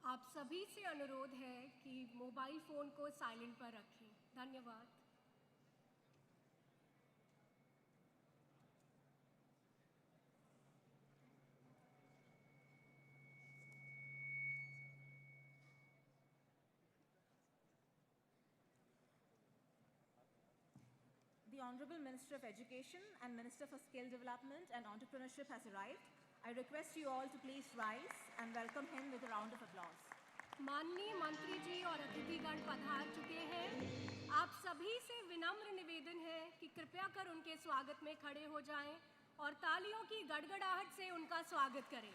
आप सभी से अनुरोध है कि मोबाइल फ़ोन को साइलेंट पर रखें। धन्यवाद। The Honorable Minister of Education and Minister for Skill Development and Entrepreneurship has arrived. I request you all to please rise and welcome him with a round of applause. माननीय मंत्री जी और अतिथिगण पधार चुके हैं। आप सभी से विनम्र निवेदन है कि कृपया कर उनके स्वागत में खड़े हो जाएं और तालियों की गड़गड़ाहट से उनका स्वागत करें।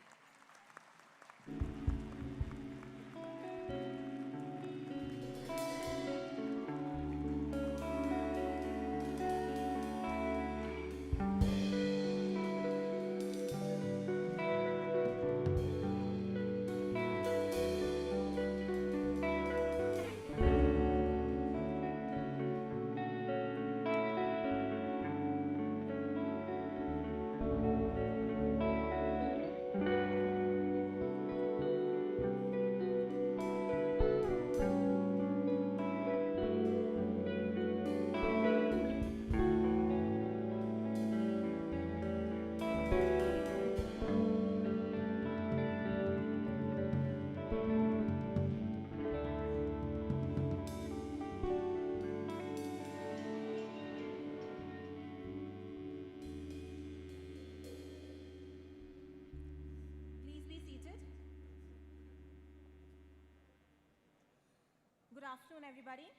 Good afternoon, everybody.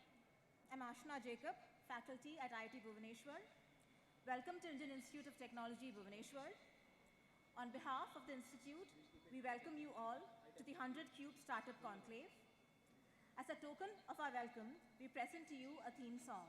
I'm Ashna Jacob, faculty at IIT Bhubaneswar. Welcome to Indian Institute of Technology, Bhubaneswar. On behalf of the Institute, we welcome you all to the 100 Cube Startup Conclave. As a token of our welcome, we present to you a theme song.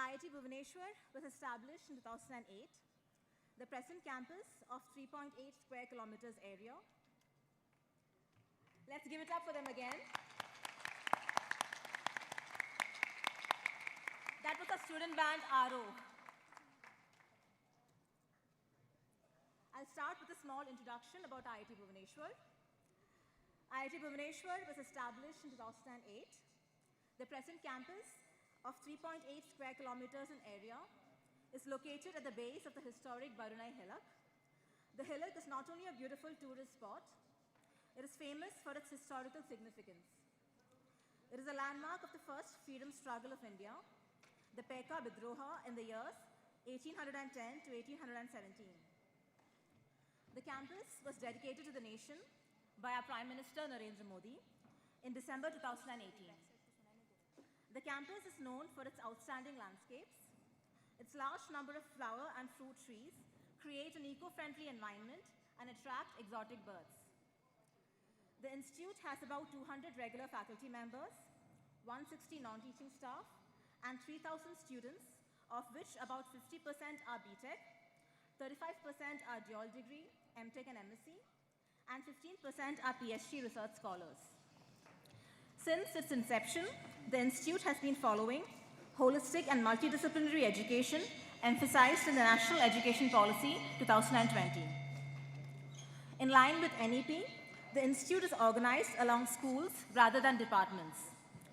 IIT Bhubaneswar was established in 2008. The present campus of 3.8 square kilometers area. Let's give it up for them again. That was a student band, RO. I'll start with a small introduction about IIT Bhubaneswar. IIT Bhubaneswar was established in 2008. The present campus of 3.8 square kilometers in area is located at the base of the historic Barunai Hillock. The hillock is not only a beautiful tourist spot, it is famous for its historical significance. It is a landmark of the first freedom struggle of India, the Peka Bidroha in the years 1810 to 1817. The campus was dedicated to the nation by our Prime Minister Narendra Modi in December 2018. The campus is known for its outstanding landscapes. Its large number of flower and fruit trees create an eco-friendly environment and attract exotic birds. The institute has about 200 regular faculty members, 160 non-teaching staff, and 3,000 students, of which about 50% are BTech, 35% are dual degree, MTech and MSc, and 15% are PhD research scholars. Since its inception, the institute has been following holistic and multidisciplinary education emphasized in the National Education Policy 2020. In line with NEP, the institute is organized along schools rather than departments.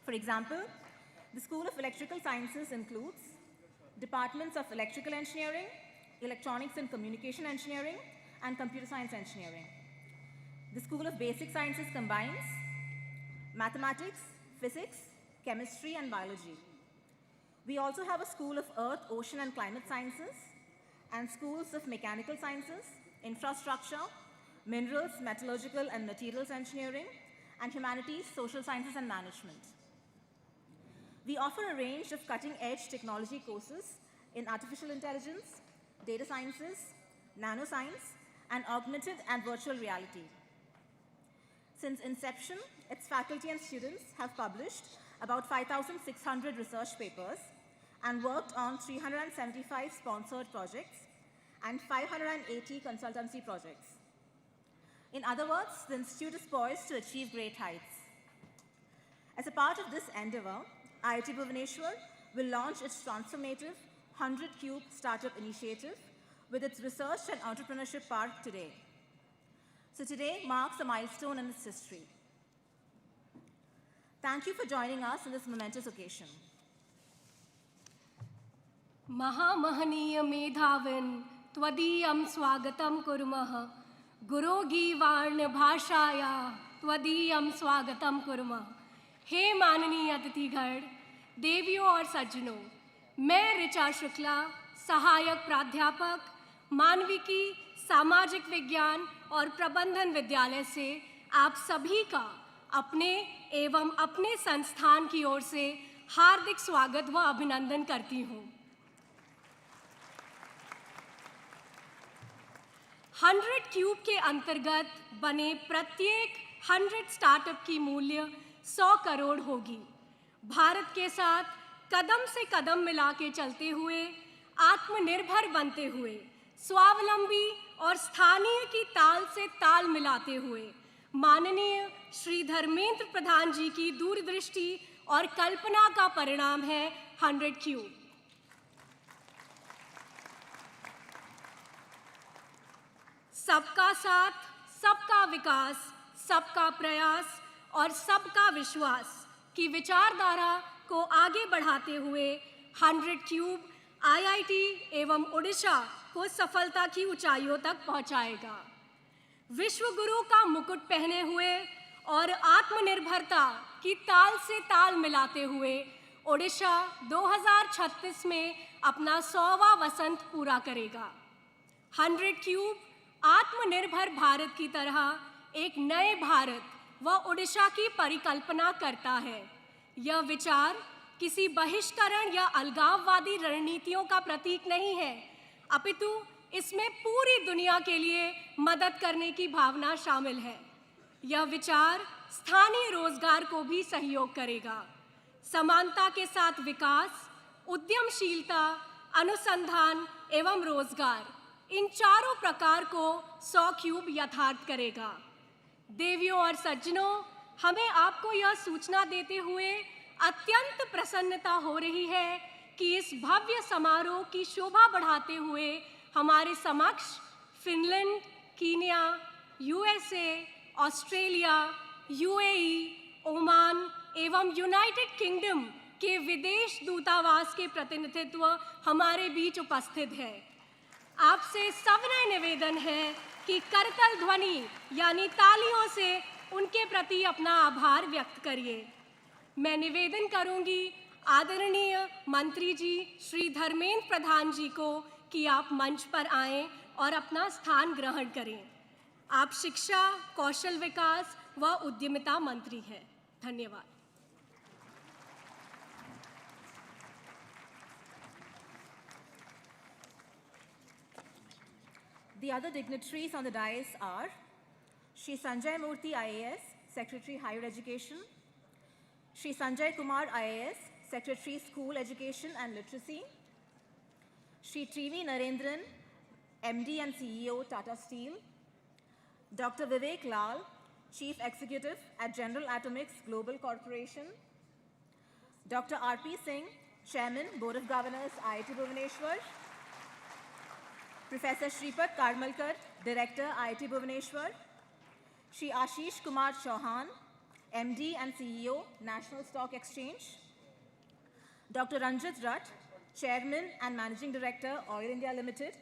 For example, the School of Electrical Sciences includes departments of Electrical Engineering, Electronics and Communication Engineering, and Computer Science Engineering. The School of Basic Sciences combines mathematics, physics, chemistry, and biology. We also have a School of Earth, Ocean, and Climate Sciences, and schools of Mechanical Sciences, Infrastructure, Minerals, Metallurgical, and Materials Engineering, and Humanities, Social Sciences, and Management. We offer a range of cutting-edge technology courses in artificial intelligence, data sciences, nanoscience, and augmented and virtual reality. Since inception, its faculty and students have published about 5,600 research papers and worked on 375 sponsored projects and 580 consultancy projects. In other words, the institute is poised to achieve great heights. As a part of this endeavor, IIT Bhubaneswar will launch its transformative 100 Cube Startup Initiative with its Research and Entrepreneurship Park today. So today marks a milestone in its history. Thank you for joining us on this momentous occasion. महामहनीय मेधाविन त्वदीयं स्वागतं कुर्मः गुरोगीवार्ण भाषाया त्वदीयं स्वागतं कुर्मः। हे माननीय अतिथिगण, देवियों और सज्जनों, मैं ऋचा शुक्ला, सहायक प्राध्यापक, मानविकी, सामाजिक विज्ञान और प्रबंधन विद्यालय से आप सभी का अपने एवं अपने संस्थान की ओर से हार्दिक स्वागत व अभिनंदन करती हूँ। 100 क्यूब के अंतर्गत बने प्रत्येक 100 स्टार्टअप की मूल्य 100 करोड़ होगी। भारत के साथ कदम से कदम मिला के चलते हुए, आत्मनिर्भर बनते हुए, स्वावलंबी और स्थानीय की ताल से ताल मिलाते हुए, माननीय श्री धर्मेंद्र प्रधान जी की दूरदृष्टि और कल्पना का परिणाम है 100 क्यूब। सबका साथ, सबका विकास, सबका प्रयास और सबका विश्वास की विचारधारा को आगे बढ़ाते हुए 100 क्यूब आईआईटी एवं ओडिशा को सफलता की ऊंचाइयों तक पहुंचाएगा। विश्व गुरु का मुकुट पहने हुए और आत्मनिर्भरता की ताल से ताल मिलाते हुए ओडिशा 2036 में अपना 100वां वसंत पूरा करेगा। 100 क्यूब आत्मनिर्भर भारत की तरह एक नए भारत व ओडिशा की परिकल्पना करता है। यह विचार किसी बहिष्करण या अलगाववादी रणनीतियों का प्रतीक नहीं है, अपितु इसमें पूरी दुनिया के लिए मदद करने की भावना शामिल है। यह विचार स्थानीय रोजगार को भी सहयोग करेगा। समानता के साथ विकास, उद्यमशीलता, अनुसंधान एवं रोजगार, इन चारों प्रकार को 100 क्यूब यथार्थ करेगा। देवियों और सज्जनों, हमें आपको यह सूचना देते हुए अत्यंत प्रसन्नता हो रही है कि इस भव्य समारोह की शोभा बढ़ाते हुए हमारे समक्ष Finland, Kenya, USA, Australia, UAE, Oman एवं यूनाइटेड किंगडम के विदेश दूतावास के प्रतिनिधित्व हमारे बीच उपस्थित है। आपसे सविनय निवेदन है कि करतल ध्वनि यानी तालियों से उनके प्रति अपना आभार व्यक्त करिए। मैं निवेदन करूंगी आदरणीय मंत्री जी श्री धर्मेंद्र प्रधान जी को कि आप मंच पर आएं और अपना स्थान ग्रहण करें। आप शिक्षा, कौशल विकास व उद्यमिता मंत्री हैं। धन्यवाद। The other dignitaries on the dais are Shri Sanjay Murthy IAS, Secretary Higher Education, Shri Sanjay Kumar IAS, Secretary School Education and Literacy, Shri Trivi Narendran, MD and CEO Tata Steel, Dr. Vivek Lal, Chief Executive at General Atomics Global Corporation, Dr. R.P. Singh, Chairman, Board of Governors, IIT Bhubaneswar, Professor Shripad Karmalkar, Director, IIT Bhubaneswar, Shri Ashish Kumar Chauhan, MD and CEO, National Stock Exchange, Dr. Ranjit Rath, Chairman and Managing Director, Oil India Limited,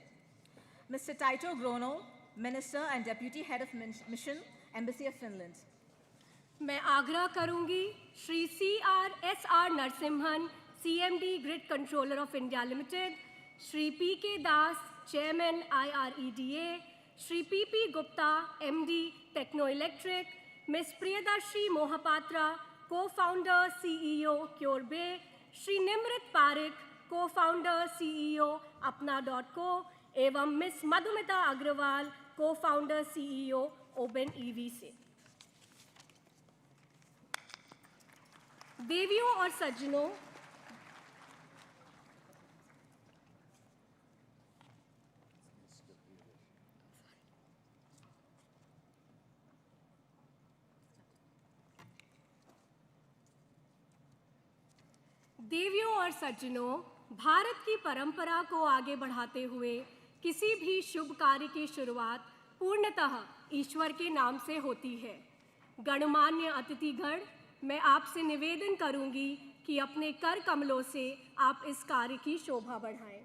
Mr. Taito Grono, Minister and Deputy Head of Mission, Embassy of Finland. मैं आग्रह करूंगी Shri CR Narasimhan, CMD grid controller of India limited, Shri PK Das, chairman IREDA, Shri PP Gupta, MD techno electric, miss Priyadarshi Mohapatra, co-founder CEO CureBay, Shri Nimrit Pareek, co-founder CEO अपना.co एवं miss Madhumita Agarwal, co-founder CEO Oben EV से। देवियों और सज्जनों, भारत की परंपरा को आगे बढ़ाते हुए किसी भी शुभ कार्य की शुरुआत पूर्णतः ईश्वर के नाम से होती है। गणमान्य अतिथिगण, मैं आपसे निवेदन करूंगी कि अपने कर कमलों से आप इस कार्य की शोभा बढ़ाएं।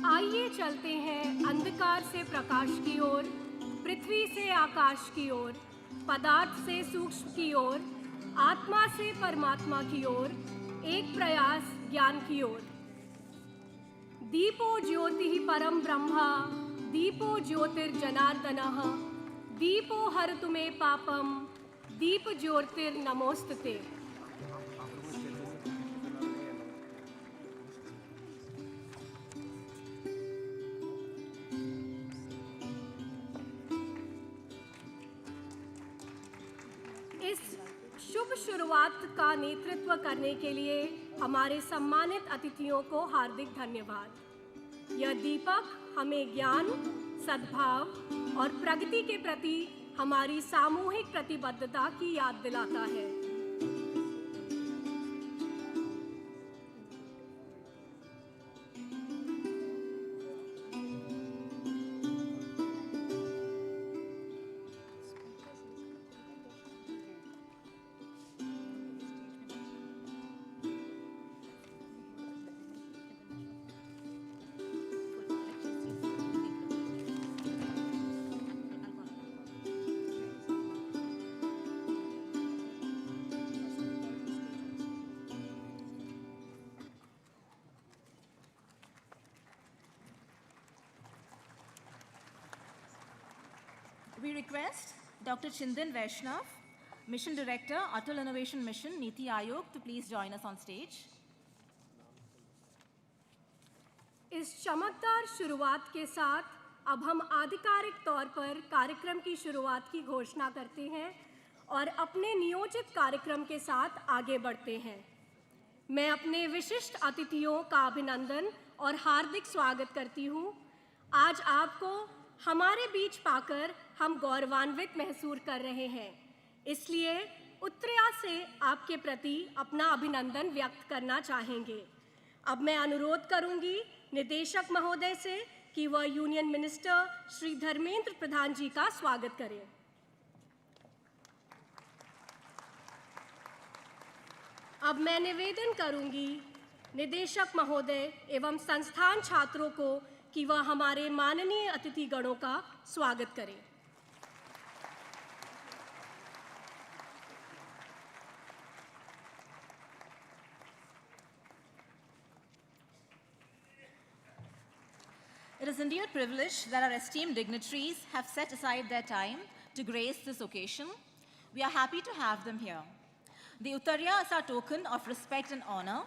आइए चलते हैं अंधकार से प्रकाश की ओर, पृथ्वी से आकाश की ओर, पदार्थ से सूक्ष्म की ओर, आत्मा से परमात्मा की ओर, एक प्रयास ज्ञान की ओर। दीपो ज्योतिः परम ब्रह्मा, दीपो ज्योतिर्जनार्दनः, दीपो हरतु मे पापम, दीप ज्योतिर्नमोस्तुते। शुभ शुरुआत का नेतृत्व करने के लिए हमारे सम्मानित अतिथियों को हार्दिक धन्यवाद। यह दीपक हमें ज्ञान, सद्भाव और प्रगति के प्रति हमारी सामूहिक प्रतिबद्धता की याद दिलाता है। We request Dr. Chindan Vaishnav, Mission Director, Atal Innovation Mission, Niti Aayog, to please join us on stage. इस चमकदार शुरुआत के साथ अब हम आधिकारिक तौर पर कार्यक्रम की शुरुआत की घोषणा करते हैं और अपने नियोजित कार्यक्रम के साथ आगे बढ़ते हैं। मैं अपने विशिष्ट अतिथियों का अभिनंदन और हार्दिक स्वागत करती हूँ। आज आपको हमारे बीच पाकर हम गौरवान्वित महसूस कर रहे हैं, इसलिए उत्तराया से आपके प्रति अपना अभिनंदन व्यक्त करना चाहेंगे। अब मैं अनुरोध करूंगी निदेशक महोदय से कि वह यूनियन मिनिस्टर श्री धर्मेंद्र प्रधान जी का स्वागत करें। अब मैं निवेदन करूंगी निदेशक महोदय एवं संस्थान छात्रों को कि वह हमारे माननीय अतिथिगणों का स्वागत करें। It is indeed a privilege that our esteemed dignitaries have set aside their time to grace this occasion. We are happy to have them here. The Uttarya is our token of respect and honor.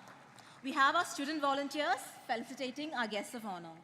We have our student volunteers felicitating our guests of honor.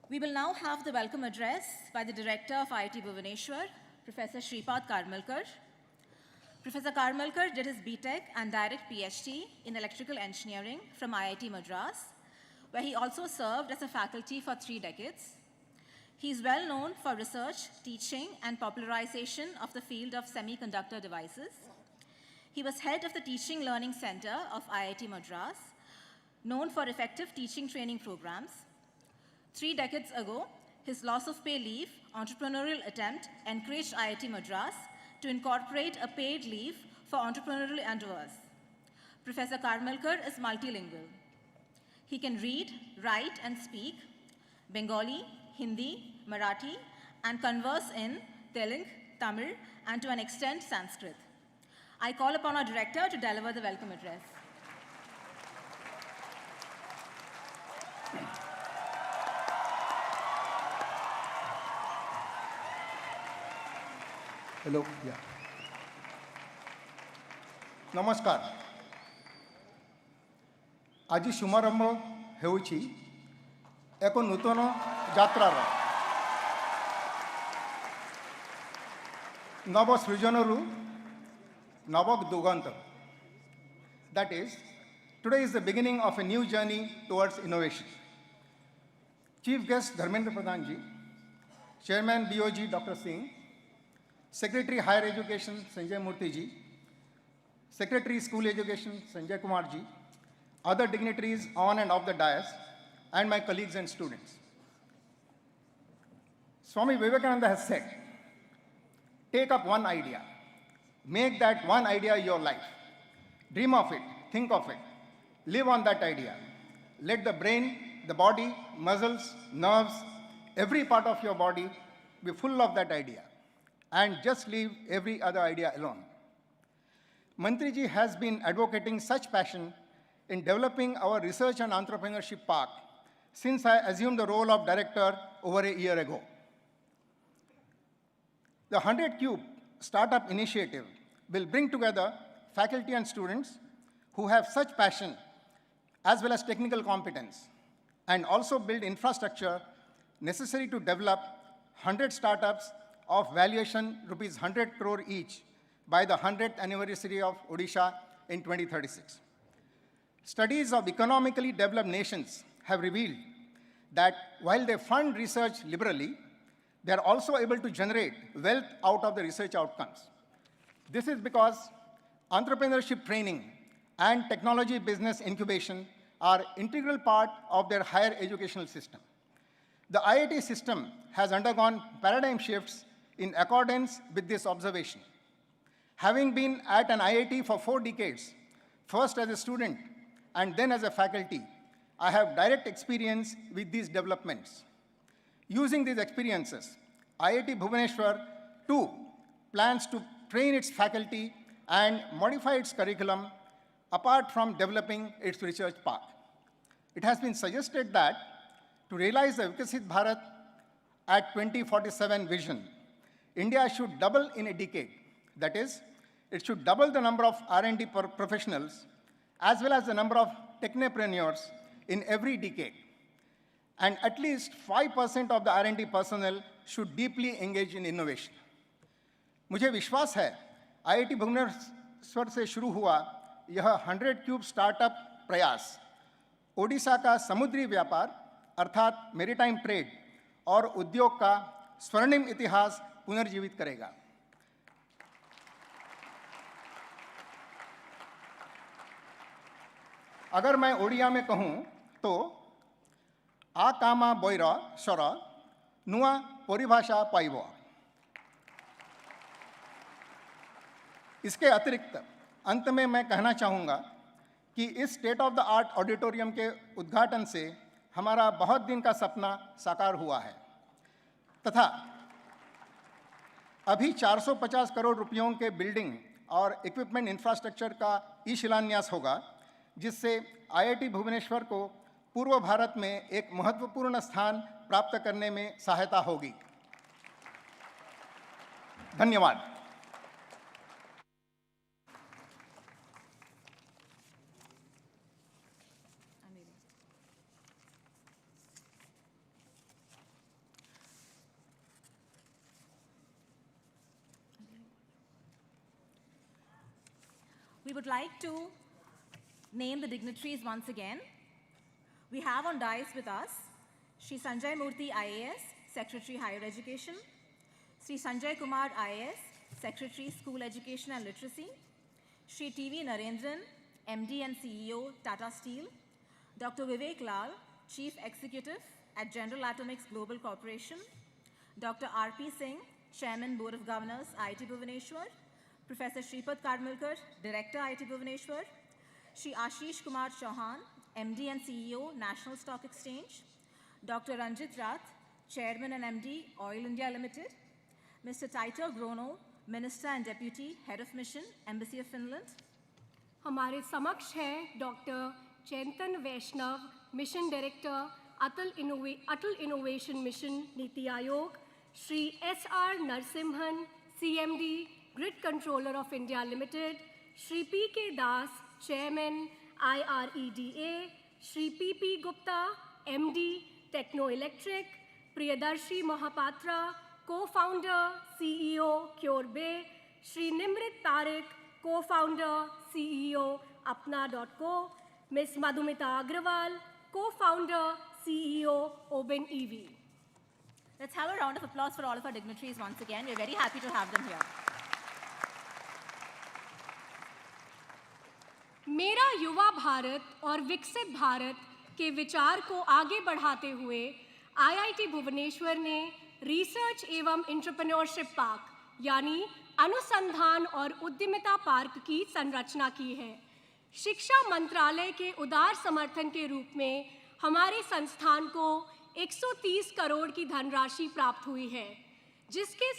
We will now have the welcome address by the Director of IIT Bhubaneswar, Professor Shripad Karmalkar. Professor Karmalkar did his BTech and direct PhD in electrical engineering from IIT Madras, where he also served as a faculty for 3 decades. He is well known for research, teaching, and popularization of the field of semiconductor devices. He was head of the Teaching Learning Center of IIT Madras, known for effective teaching training programs. 3 decades ago, his loss of pay leave entrepreneurial attempt encouraged IIT Madras to incorporate a paid leave for entrepreneurial endeavors. Professor Karmalkar is multilingual. He can read, write, and speak Bengali, Hindi, Marathi, and converse in Telugu, Tamil, and to an extent Sanskrit. I call upon our director to deliver the welcome address. Hello, yeah. नमस्कार। आज शुभारंभ हेउछि एक नूतन यात्रार नव सृजनरु नव दुगंत। That is, today is the beginning of a new journey towards innovation. Chief guest Dharmendra Pradhan ji, Chairman BOG Dr. Singh, Secretary Higher Education Sanjay Murthy ji, Secretary School Education Sanjay Kumar ji, other dignitaries on and off the dais, and my colleagues and students. Swami Vivekananda has said, take up one idea, make that one idea your life. Dream of it, think of it, live on that idea. Let the brain, the body, muscles, nerves, every part of your body be full of that idea. And just leave every other idea alone. Mantriji has been advocating such passion in developing our research and entrepreneurship park since I assumed the role of director over a year ago. The 100 Cube Startup Initiative will bring together faculty and students who have such passion as well as technical competence, and also build infrastructure necessary to develop 100 startups of valuation rupees 100 crore each by the 100th anniversary of Odisha in 2036. Studies of economically developed nations have revealed that while they fund research liberally, they are also able to generate wealth out of the research outcomes. This is because entrepreneurship training and technology business incubation are integral part of their higher educational system. The IIT system has undergone paradigm shifts in accordance with this observation. Having been at an IIT for 4 decades, first as a student and then as a faculty, I have direct experience with these developments. Using these experiences, IIT Bhubaneswar too plans to train its faculty and modify its curriculum apart from developing its research path. It has been suggested that to realize the Vikasit Bharat at 2047 vision, India should double in a decade. That is, it should double the number of R&D professionals as well as the number of technopreneurs in every decade. And at least 5% of the R&D personnel should deeply engage in innovation. मुझे विश्वास है IIT Bhubaneswar से शुरू हुआ यह 100 cube startup प्रयास ओडिशा का समुद्री व्यापार अर्थात मैरीटाइम ट्रेड और उद्योग का स्वर्णिम इतिहास पुनर्जीवित करेगा। अगर मैं ओडिया में कहूं तो आ कामा बोइरा शरा नुआ परिभाषा पाइबो। इसके अतिरिक्त अंत में मैं कहना चाहूँगा कि इस state of the art auditorium के उद्घाटन से हमारा बहुत दिन का सपना साकार हुआ है तथा अभी 450 करोड़ रुपयों के बिल्डिंग और इक्विपमेंट इंफ्रास्ट्रक्चर का ई शिलान्यास होगा, जिससे IIT भुवनेश्वर को पूर्व भारत में एक महत्वपूर्ण स्थान प्राप्त करने में सहायता होगी। धन्यवाद। We would like to name the dignitaries once again. We have on dais with us Shri Sanjay Murthy IAS, Secretary Higher Education, Shri Sanjay Kumar IAS, Secretary School Education and Literacy, Shri TV Narendran, MD and CEO, Tata Steel, Dr. Vivek Lal, Chief Executive at General Atomics Global Corporation, Dr. R.P. Singh, Chairman, Board of Governors, IIT Bhubaneswar, Professor Shripad Karmalkar, Director, IIT Bhubaneswar, Shri Ashish Kumar Chauhan, MD and CEO, National Stock Exchange, Dr. Ranjit Rath, Chairman and MD, Oil India Limited, Mr. Taito Grono, Minister and Deputy, Head of Mission, Embassy of Finland. हमारे समक्ष है doctor Chaitan Vaishnav, mission director, Atal innovation mission NITI Aayog, Shri SR Narasimhan, CMD, grid controller of India limited, Shri PK Das, chairman, IREDA, Shri PP Gupta, MD, techno electric, Priyadarshi Mahapatra, co-founder, CEO, CureBay, Shri Nimrit Tariq, co-founder, CEO, अपना.co, miss Madhumita Agarwal, co-founder, CEO, Oben EV. Let's have a round of applause for all of our dignitaries once again. We're very happy to have them here. मेरा युवा भारत और विकसित भारत के विचार को आगे बढ़ाते हुए IIT भुवनेश्वर ने रिसर्च एवं एंटरप्रेन्योरशिप पार्क यानी अनुसंधान और उद्यमिता पार्क की संरचना की है। शिक्षा मंत्रालय के उदार समर्थन के रूप में हमारे संस्थान को 130 करोड़ की धनराशि प्राप्त हुई है, जिसके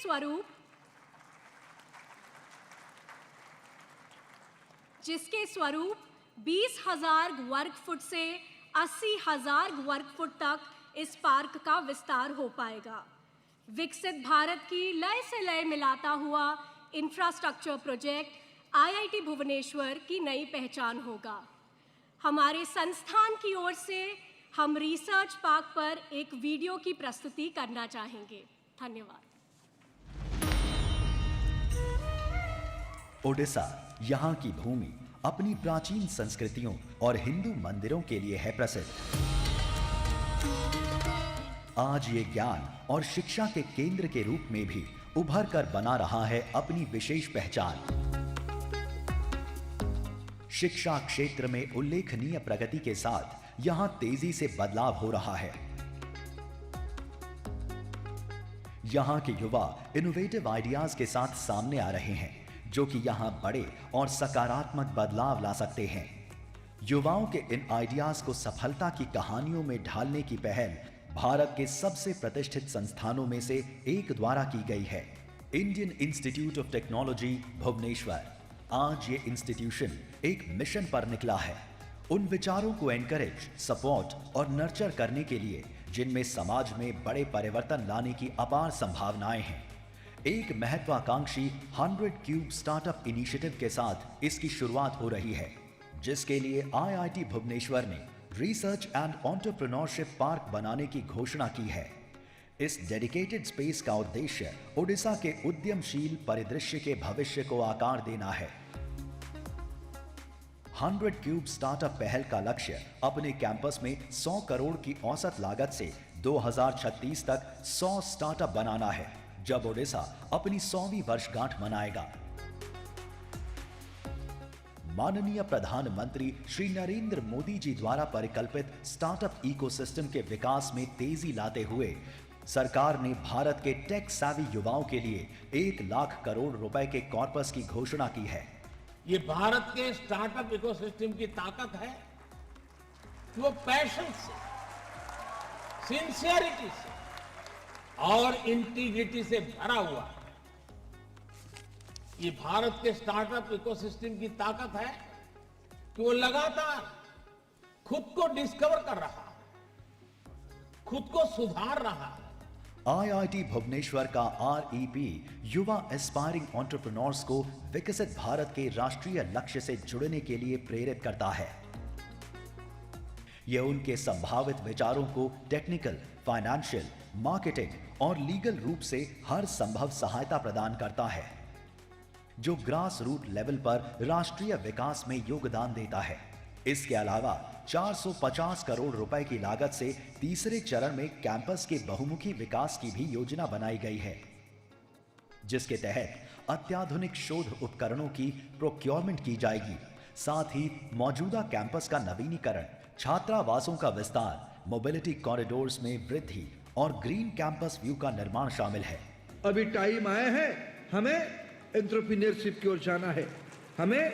स्वरूप 20,000 वर्ग फुट से 80,000 वर्ग फुट तक इस पार्क का विस्तार हो पाएगा। विकसित भारत की लय से लय मिलाता हुआ इंफ्रास्ट्रक्चर प्रोजेक्ट IIT भुवनेश्वर की नई पहचान होगा। हमारे संस्थान की ओर से हम रिसर्च पार्क पर एक वीडियो की प्रस्तुति करना चाहेंगे। धन्यवाद। ओडिशा यहाँ की भूमि अपनी प्राचीन संस्कृतियों और हिंदू मंदिरों के लिए है प्रसिद्ध। आज ये ज्ञान और शिक्षा के केंद्र के रूप में भी उभर कर बना रहा है अपनी विशेष पहचान। शिक्षा क्षेत्र में उल्लेखनीय प्रगति के साथ यहां तेजी से बदलाव हो रहा है। यहां के युवा इनोवेटिव आइडियाज के साथ सामने आ रहे हैं, जो कि यहां बड़े और सकारात्मक बदलाव ला सकते हैं। युवाओं के इन आइडियाज को सफलता की कहानियों में ढालने की पहल भारत के सबसे प्रतिष्ठित संस्थानों में से एक द्वारा की गई है, Indian Institute of Technology Bhubaneswar. आज ये इंस्टीट्यूशन एक मिशन पर निकला है, उन विचारों को एनकरेज, सपोर्ट और नर्चर करने के लिए जिनमें समाज में बड़े परिवर्तन लाने की अपार संभावनाएं हैं। एक महत्वाकांक्षी 100 क्यूब स्टार्टअप इनिशिएटिव के साथ इसकी शुरुआत हो रही है, जिसके लिए IIT भुवनेश्वर ने रिसर्च एंड एंटरप्रेन्योरशिप पार्क बनाने की घोषणा की है। इस डेडिकेटेड स्पेस का उद्देश्य ओडिशा के उद्यमशील परिदृश्य के भविष्य को आकार देना है। 100 क्यूब स्टार्टअप पहल का लक्ष्य अपने कैंपस में 100 करोड़ की औसत लागत से 2036 तक 100 स्टार्टअप बनाना है, जब ओडिशा अपनी 100वीं वर्षगांठ मनाएगा। माननीय प्रधानमंत्री श्री नरेंद्र मोदी जी द्वारा परिकल्पित स्टार्टअप इकोसिस्टम के विकास में तेजी लाते हुए सरकार ने भारत के टेक savvy युवाओं के लिए 1 लाख करोड़ रुपए के कॉर्पस की घोषणा की है। ये भारत के स्टार्टअप इकोसिस्टम की ताकत है कि वो पैशन से, सिंसियरिटी से और इंटीग्रिटी से भरा हुआ है। ये भारत के स्टार्टअप इकोसिस्टम की ताकत है कि वो लगातार खुद को डिस्कवर कर रहा है, खुद को सुधार रहा है। IIT भुवनेश्वर का REP युवा एस्पायरिंग एंटरप्रेन्योर्स को विकसित भारत के राष्ट्रीय लक्ष्य से जुड़ने के लिए प्रेरित करता है। यह उनके संभावित विचारों को टेक्निकल, फाइनेंशियल, मार्केटिंग और लीगल रूप से हर संभव सहायता प्रदान करता है, जो ग्रास रूट लेवल पर राष्ट्रीय विकास में योगदान देता है। इसके अलावा 450 करोड़ रुपए की लागत से तीसरे चरण में कैंपस के बहुमुखी विकास की भी योजना बनाई गई है, जिसके तहत अत्याधुनिक शोध उपकरणों की प्रोक्योरमेंट की जाएगी। साथ ही मौजूदा कैंपस का नवीनीकरण, छात्रावासों का विस्तार, मोबिलिटी कॉरिडोर्स में वृद्धि और ग्रीन कैंपस व्यू का निर्माण शामिल है। अभी टाइम आया है, हमें एंटरप्रेन्योरशिप की ओर जाना है, हमें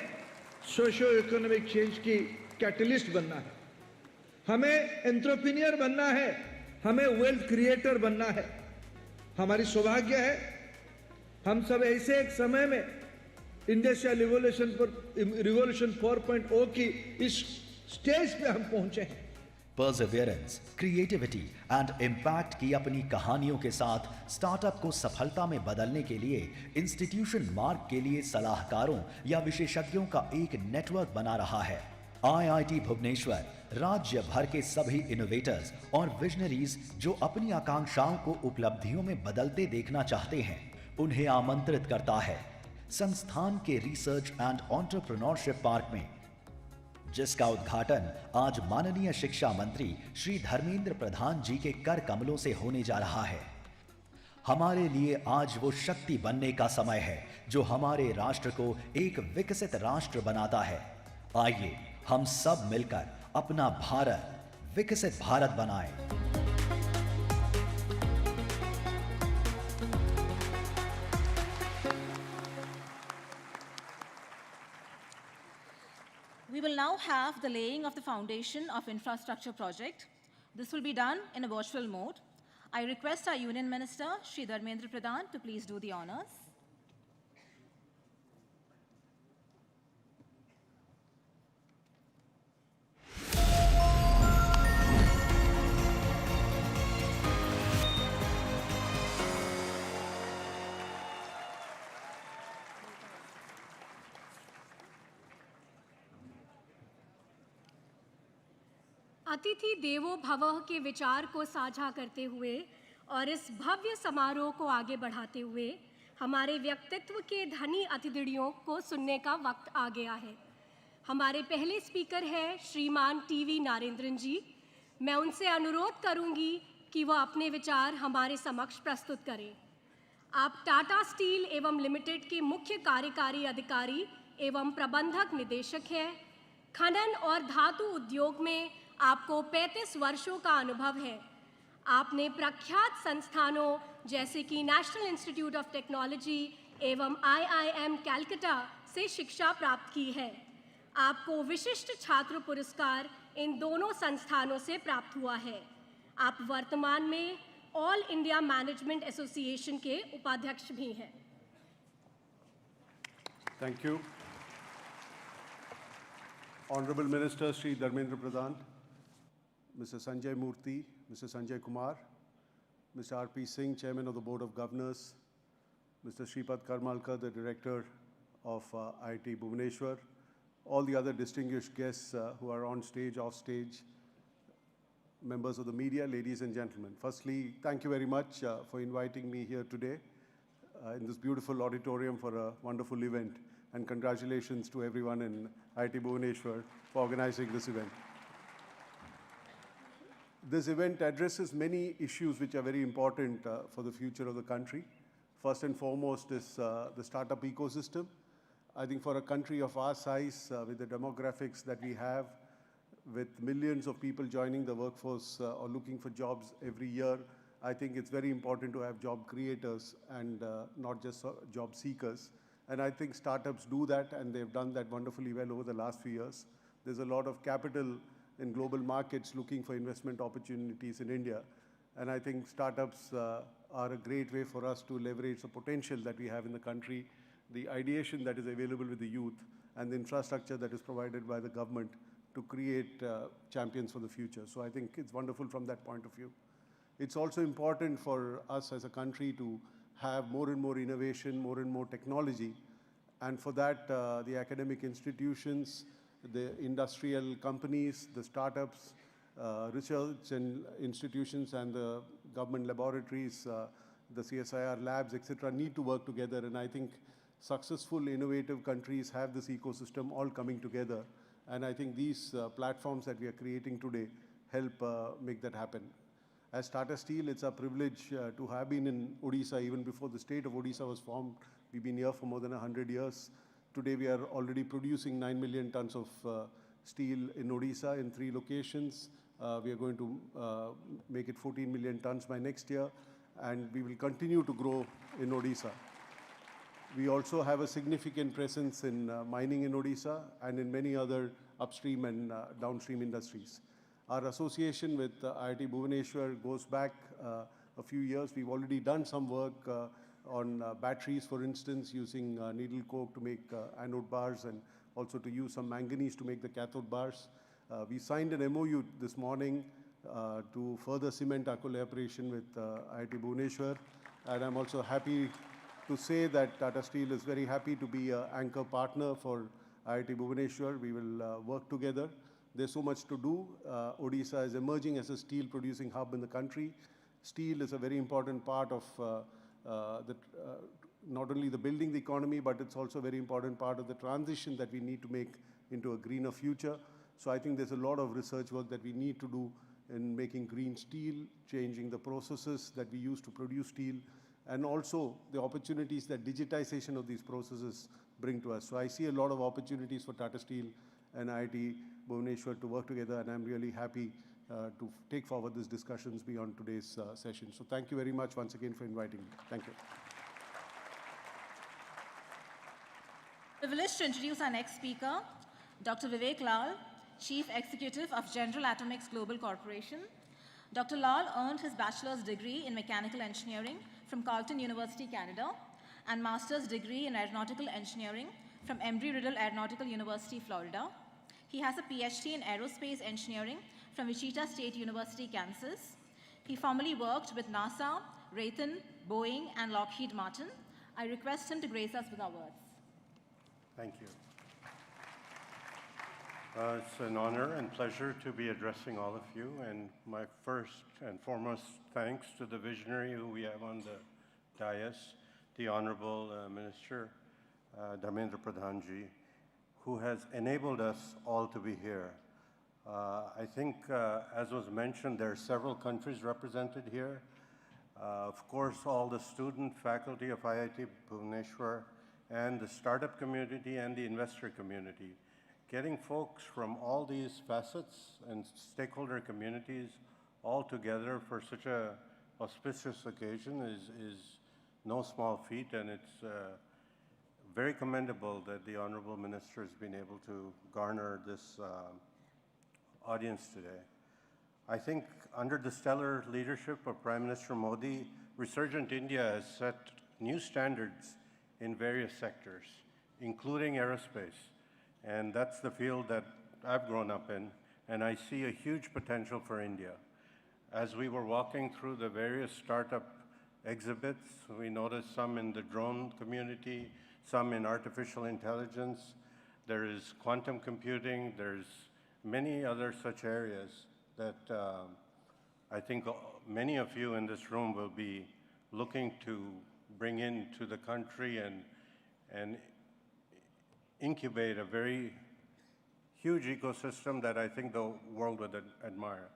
सोशियो इकोनॉमिक चेंज की कैटलिस्ट बनना है, हमें एंटरप्रेन्योर बनना है, हमें वेल्थ क्रिएटर बनना है। हमारी सौभाग्य है हम सब ऐसे एक समय में इंडस्ट्रियल रिवॉल्यूशन 4.0 की इस स्टेज पे हम पहुंचे हैं। परसिवियरेंस, क्रिएटिविटी एंड इम्पैक्ट की अपनी कहानियों के साथ स्टार्टअप को सफलता में बदलने के लिए इंस्टीट्यूशन मार्ग के लिए सलाहकारों या विशेषज्ञों का एक नेटवर्क बना रहा है। IIT भुवनेश्वर राज्य भर के सभी इनोवेटर्स और विजनरीज जो अपनी आकांक्षाओं को उपलब्धियों में बदलते देखना चाहते हैं, उन्हें आमंत्रित करता है संस्थान के रिसर्च एंड एंटरप्रेन्योरशिप पार्क में, जिसका उद्घाटन आज माननीय शिक्षा मंत्री श्री धर्मेंद्र प्रधान जी के कर कमलों से होने जा रहा है। हमारे लिए आज वो शक्ति बनने का समय है जो हमारे राष्ट्र को एक विकसित राष्ट्र बनाता है। आइए हम सब मिलकर अपना भारत विकसित भारत बनाएं। We will now have the laying of the foundation of infrastructure project. This will be done in a virtual mode. I request our Union Minister, Shri Dharmendra Pradhan, to please do the honors. अतिथि देवो भवः के विचार को साझा करते हुए और इस भव्य समारोह को आगे बढ़ाते हुए हमारे व्यक्तित्व के धनी अतिथियों को सुनने का वक्त आ गया है। हमारे पहले स्पीकर हैं श्रीमान टीवी नारेंद्रन जी। मैं उनसे अनुरोध करूंगी कि वह अपने विचार हमारे समक्ष प्रस्तुत करें। आप टाटा स्टील एवं लिमिटेड के मुख्य कार्यकारी अधिकारी एवं प्रबंधक निदेशक हैं। खनन और धातु उद्योग में आपको 35 वर्षों का अनुभव है। आपने प्रख्यात संस्थानों जैसे कि नेशनल इंस्टीट्यूट ऑफ टेक्नोलॉजी एवं IIM कैलकाटा से शिक्षा प्राप्त की है। आपको विशिष्ट छात्र पुरस्कार इन दोनों संस्थानों से प्राप्त हुआ है। आप वर्तमान में ऑल इंडिया मैनेजमेंट एसोसिएशन के उपाध्यक्ष भी हैं। Thank you. Honorable Minister Shri Dharmendra Pradhan, Mr. Sanjay Murthy, Mr. Sanjay Kumar, Mr. R.P. Singh, Chairman of the Board of Governors, Mr. Shripad Karmalkar, the Director of IIT Bhubaneswar, all the other distinguished guests who are on stage, off stage, members of the media, ladies and gentlemen. Firstly, thank you very much for inviting me here today in this beautiful auditorium for a wonderful event. And congratulations to everyone in IIT Bhubaneswar for organizing this event. This event addresses many issues which are very important for the future of the country. First and foremost is the startup ecosystem. I think for a country of our size, with the demographics that we have, with millions of people joining the workforce or looking for jobs every year, I think it's very important to have job creators and not just job seekers. And I think startups do that, and they've done that wonderfully well over the last few years. There's a lot of capital in global markets looking for investment opportunities in India. And I think startups are a great way for us to leverage the potential that we have in the country, the ideation that is available with the youth, and the infrastructure that is provided by the government to create champions for the future. So I think it's wonderful from that point of view. It's also important for us as a country to have more and more innovation, more and more technology. And for that, the academic institutions, the industrial companies, the startups, research and institutions, and the government laboratories, the CSIR labs, etc., need to work together. And I think successful, innovative countries have this ecosystem all coming together. And I think these platforms that we are creating today help make that happen. As Tata Steel, it's a privilege to have been in Odisha even before the state of Odisha was formed. We've been here for more than 100 years. Today, we are already producing 9 million tons of steel in Odisha in 3 locations. We are going to make it 14 million tons by next year, and we will continue to grow in Odisha. We also have a significant presence in mining in Odisha and in many other upstream and downstream industries. Our association with IIT Bhubaneswar goes back a few years. We've already done some work on batteries, for instance, using needle coke to make anode bars, and also to use some manganese to make the cathode bars. We signed an MOU this morning to further cement our collaboration with IIT Bhubaneswar, and I'm also happy to say that Tata Steel is very happy to be an anchor partner for IIT Bhubaneswar. We will work together. There's so much to do. Odisha is emerging as a steel producing hub in the country. Steel is a very important part of not only the building the economy, but it's also a very important part of the transition that we need to make into a greener future. So I think there's a lot of research work that we need to do in making green steel, changing the processes that we use to produce steel, and also the opportunities that digitization of these processes bring to us. So I see a lot of opportunities for Tata Steel and IIT Bhubaneswar to work together, and I'm really happy to take forward these discussions beyond today's session. So thank you very much once again for inviting me. Thank you. Privileged to introduce our next speaker, Dr. Vivek Lal, Chief Executive of General Atomics Global Corporation. Dr. Lal earned his bachelor's degree in mechanical engineering from Carleton University, Canada, and master's degree in aeronautical engineering from Embry-Riddle Aeronautical University, Florida. He has a PhD in aerospace engineering from Wichita State University, Kansas. He formerly worked with NASA, Raytheon, Boeing, and Lockheed Martin. I request him to grace us with our words. Thank you. It's an honor and pleasure to be addressing all of you, and my first and foremost thanks to the visionary who we have on the dais, the Honorable Minister Dharmendra Pradhan ji, who has enabled us all to be here. I think, as was mentioned, there are several countries represented here. Of course, all the student faculty of IIT Bhubaneswar and the startup community and the investor community. Getting folks from all these facets and stakeholder communities all together for such a auspicious occasion is no small feat, and it's very commendable that the Honorable Minister has been able to garner this audience today. I think under the stellar leadership of Prime Minister Modi, Resurgent India has set new standards in various sectors, including aerospace. And that's the field that I've grown up in, and I see a huge potential for India. As we were walking through the various startup exhibits, we noticed some in the drone community, some in artificial intelligence. There is quantum computing. There's many other such areas that I think many of you in this room will be looking to bring into the country and incubate a very huge ecosystem that I think the world would admire.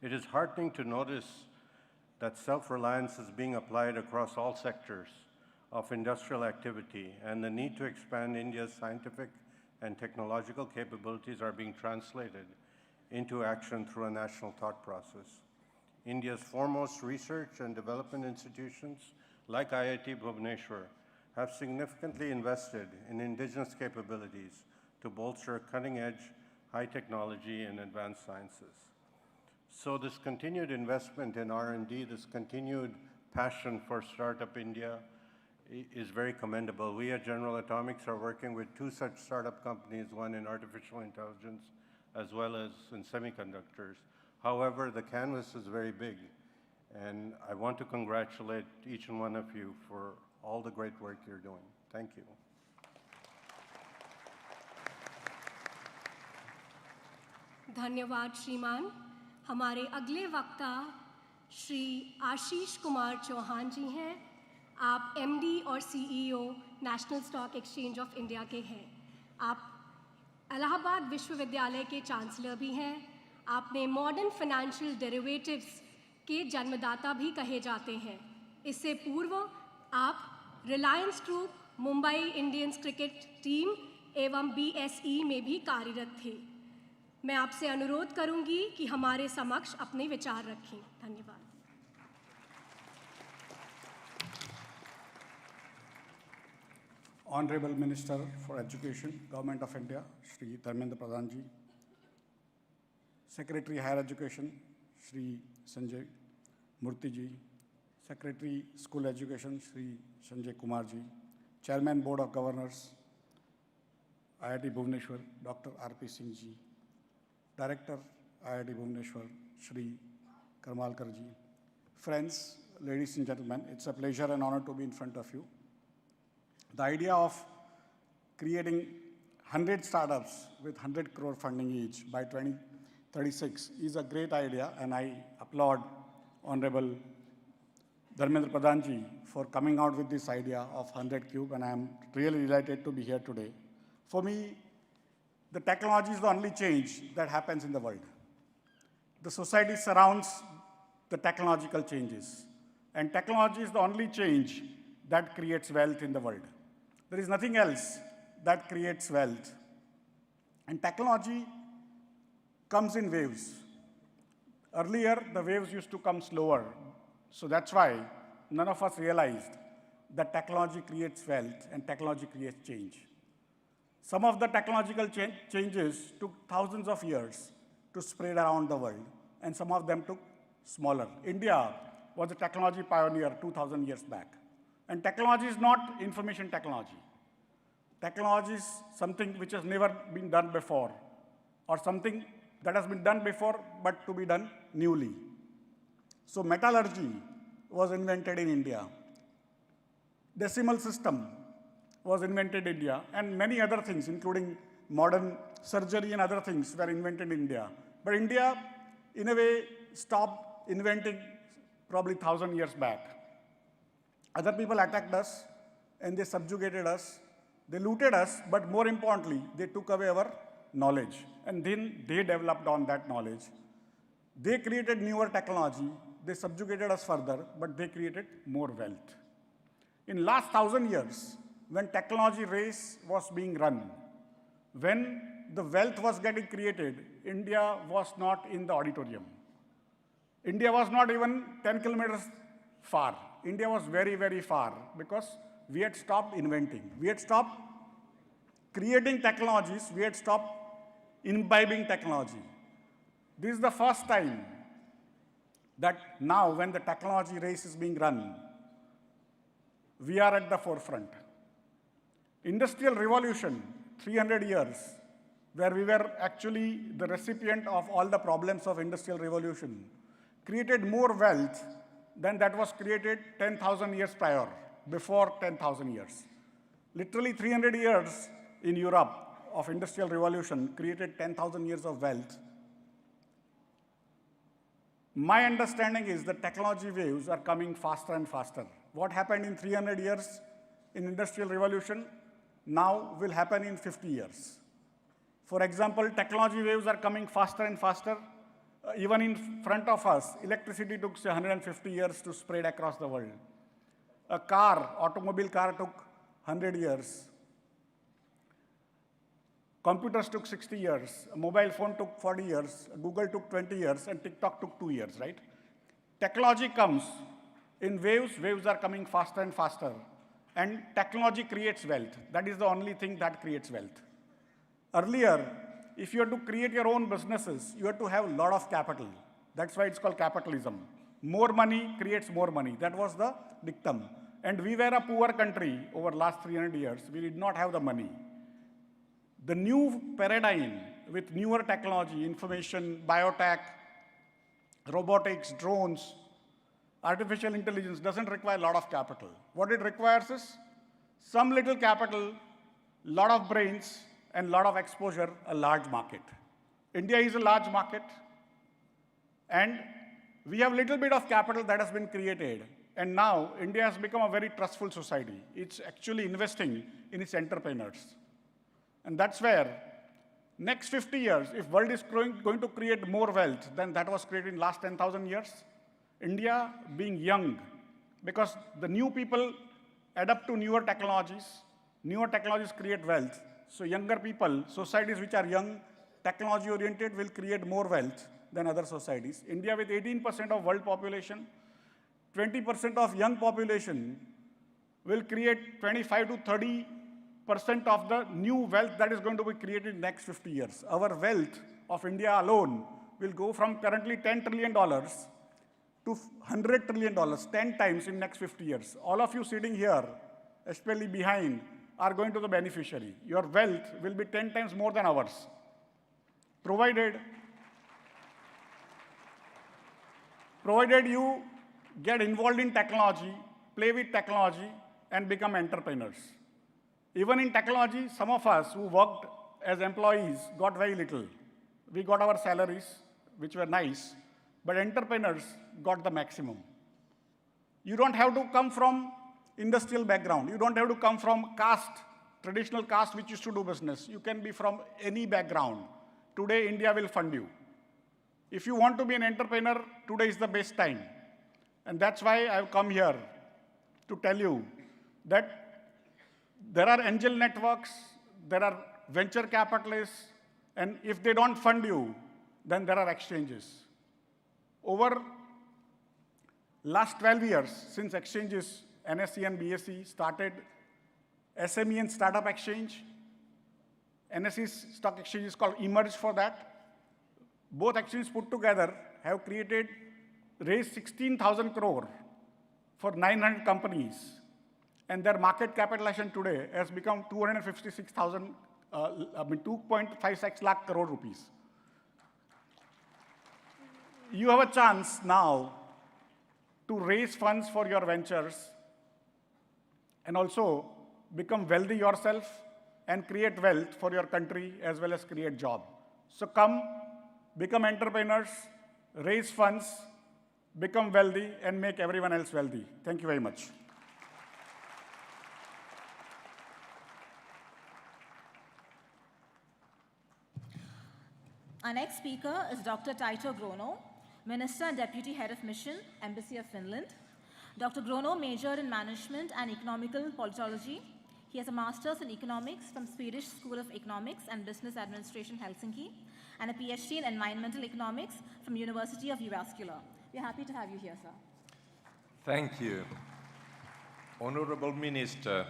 It is heartening to notice that self-reliance is being applied across all sectors of industrial activity, and the need to expand India's scientific and technological capabilities are being translated into action through a national thought process. India's foremost research and development institutions, like IIT Bhubaneswar, have significantly invested in indigenous capabilities to bolster cutting-edge, high technology and advanced sciences. So this continued investment in R&D, this continued passion for Startup India is very commendable. We at General Atomics are working with two such startup companies, one in artificial intelligence as well as in semiconductors. However, the canvas is very big, and I want to congratulate each and one of you for all the great work you're doing. Thank you. धन्यवाद श्रीमान। हमारे अगले वक्ता श्री आशीष कुमार चौहान जी हैं। आप MD और CEO national stock exchange of India के हैं। आप इलाहाबाद विश्वविद्यालय के चांसलर भी हैं। आपने मॉडर्न फाइनेंशियल डेरिवेटिव्स के जन्मदाता भी कहे जाते हैं। इससे पूर्व आप Reliance group, Mumbai Indians cricket team एवं बीएसई में भी कार्यरत थे। मैं आपसे अनुरोध करूंगी कि हमारे समक्ष अपने विचार रखें। धन्यवाद। Honorable Minister for Education, Government of India, Shri Dharmendra Pradhan ji, Secretary Higher Education, Shri Sanjay Murthy ji, Secretary School Education, Shri Sanjay Kumar ji, Chairman Board of Governors, IIT Bhubaneswar, Dr. R.P. Singh ji, Director, IIT Bhubaneswar, Shri Karmalkar ji. Friends, ladies and gentlemen, it's a pleasure and honor to be in front of you. The idea of creating 100 startups with 100 crore funding each by 2036 is a great idea, and I applaud Honorable Dharmendra Pradhan ji for coming out with this idea of 100 Cube, and I am really delighted to be here today. For me, the technology is the only change that happens in the world. The society surrounds the technological changes, and technology is the only change that creates wealth in the world. There is nothing else that creates wealth. And technology comes in waves. Earlier, the waves used to come slower. So that's why none of us realized that technology creates wealth and technology creates change. Some of the technological changes took thousands of years to spread around the world, and some of them took smaller. India was a technology pioneer 2,000 years back. And technology is not information technology. Technology is something which has never been done before, or something that has been done before but to be done newly. So metallurgy was invented in India. Decimal system was invented in India, and many other things, including modern surgery and other things, were invented in India. But India, in a way, stopped inventing probably 1,000 years back. Other people attacked us, and they subjugated us They looted us, but more importantly, they took away our knowledge. And then they developed on that knowledge. They created newer technology. They subjugated us further, but they created more wealth. In last 1,000 years, when technology race was being run, when the wealth was getting created, India was not in the auditorium. India was not even 10 kilometers far. India was very, very far because we had stopped inventing. We had stopped creating technologies. We had stopped imbibing technology. This is the first time that now when the technology race is being run, we are at the forefront. Industrial revolution, 300 years, where we were actually the recipient of all the problems of industrial revolution, created more wealth than that was created 10,000 years prior, before 10,000 years. Literally 300 years in Europe of industrial revolution created 10,000 years of wealth. My understanding is that technology waves are coming faster and faster. What happened in 300 years in industrial revolution now will happen in 50 years. For example, technology waves are coming faster and faster. Even in front of us, electricity took 150 years to spread across the world. A car, automobile car took 100 years. Computers took 60 years. A mobile phone took 40 years. Google took 20 years. And TikTok took 2 years, right? Technology comes in waves. Waves are coming faster and faster. And technology creates wealth. That is the only thing that creates wealth. Earlier, if you had to create your own businesses, you had to have a lot of capital. That's why it's called capitalism. More money creates more money. That was the dictum. And we were a poor country over the last 300 years. We did not have the money. The new paradigm with newer technology, information, biotech, robotics, drones, artificial intelligence doesn't require a lot of capital. What it requires is some little capital, lot of brains, and lot of exposure, a large market. India is a large market, and we have a little bit of capital that has been created. And now India has become a very trustful society. It's actually investing in its entrepreneurs. And that's where next 50 years, if world is going to create more wealth than that was created in last 10,000 years, India being young, because the new people adapt to newer technologies create wealth. So younger people, societies which are young, technology-oriented will create more wealth than other societies. India with 18% of world population, 20% of young population will create 25 to 30% of the new wealth that is going to be created in the next 50 years. Our wealth of India alone will go from currently $10 trillion to $100 trillion, 10 times in the next 50 years. All of you sitting here, especially behind, are going to the beneficiary. Your wealth will be 10 times more than ours, provided you get involved in technology, play with technology, and become entrepreneurs. Even in technology, some of us who worked as employees got very little. We got our salaries, which were nice, but entrepreneurs got the maximum. You don't have to come from industrial background. You don't have to come from caste, traditional caste which used to do business. You can be from any background. Today, India will fund you. If you want to be an entrepreneur, today is the best time. And that's why I've come here to tell you that there are angel networks, there are venture capitalists, and if they don't fund you, then there are exchanges. Over last 12 years, since exchanges, NSE and BSE started SME and Startup Exchange. NSE's stock exchange is called Emerge for that. Both exchanges put together have raised 16,000 crore for 900 companies. And their market capitalization today has become 256 lakh crore rupees. You have a chance now to raise funds for your ventures and also become wealthy yourself and create wealth for your country as well as create job. So come, become entrepreneurs, raise funds, become wealthy, and make everyone else wealthy. Thank you very much. Our next speaker is Dr. Taito Grono, Minister and Deputy Head of Mission, Embassy of Finland. Dr. Grono majored in Management and Economical Politology. He has a Master's in Economics from Swedish School of Economics and Business Administration, Helsinki, and a PhD in Environmental Economics from University of Jyväskylä. We're happy to have you here, sir. Thank you. Honorable Minister,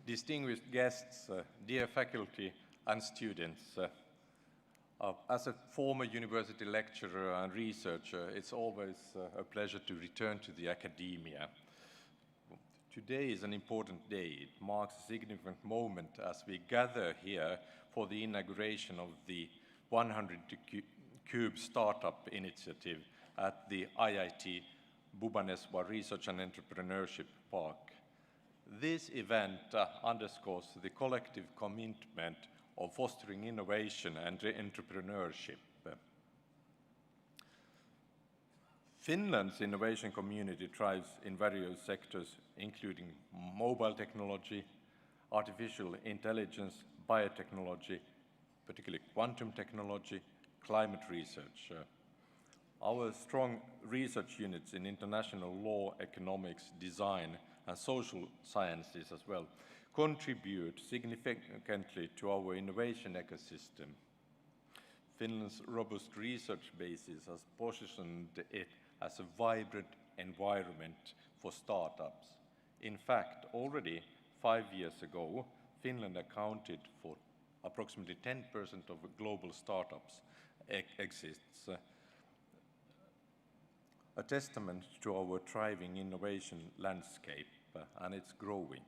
distinguished guests, dear faculty and students, as a former university lecturer and researcher, it's always a pleasure to return to the academia. Today is an important day. It marks a significant moment as we gather here for the inauguration of the 100 Cube Startup Initiative at the IIT Bhubaneswar Research and Entrepreneurship Park. This event underscores the collective commitment of fostering innovation and entrepreneurship. Finland's innovation community thrives in various sectors, including mobile technology, artificial intelligence, biotechnology, particularly quantum technology, climate research. Our strong research units in international law, economics, design, and social sciences as well contribute significantly to our innovation ecosystem. Finland's robust research basis has positioned it as a vibrant environment for startups. In fact, already 5 years ago, Finland accounted for approximately 10% of global startups exists, a testament to our thriving innovation landscape, and it's growing.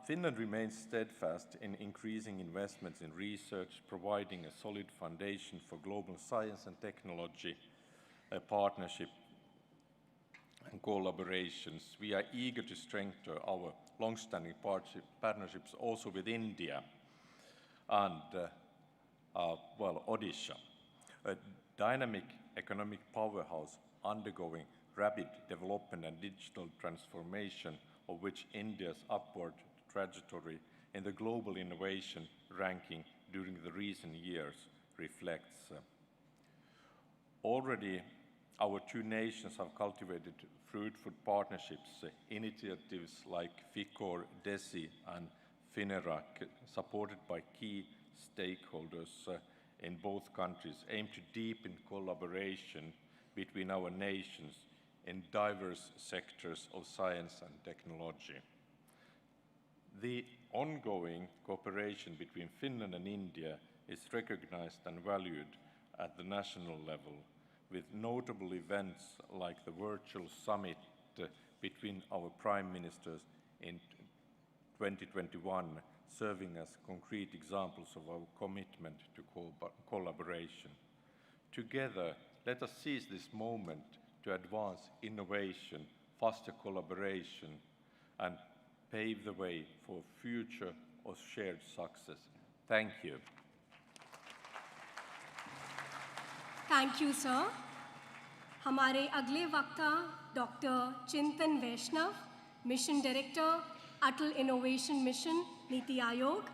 Finland remains steadfast in increasing investments in research, providing a solid foundation for global science and technology partnership and collaborations. We are eager to strengthen our long-standing partnerships also with India and, Odisha, a dynamic economic powerhouse undergoing rapid development and digital transformation, of which India's upward trajectory in the global innovation ranking during the recent years reflects. Already, our two nations have cultivated fruitful partnerships, initiatives like FICOR, DESI, and FINERAC, supported by key stakeholders in both countries, aim to deepen collaboration between our nations in diverse sectors of science and technology. The ongoing cooperation between Finland and India is recognized and valued at the national level, with notable events like the virtual summit between our prime ministers in 2021 serving as concrete examples of our commitment to collaboration. Together, let us seize this moment to advance innovation, foster collaboration, and pave the way for a future of shared success. Thank you. Thank you sir. हमारे अगले वक्ता doctor चिंतन वैष्णव, mission director, Atal innovation mission, NITI आयोग।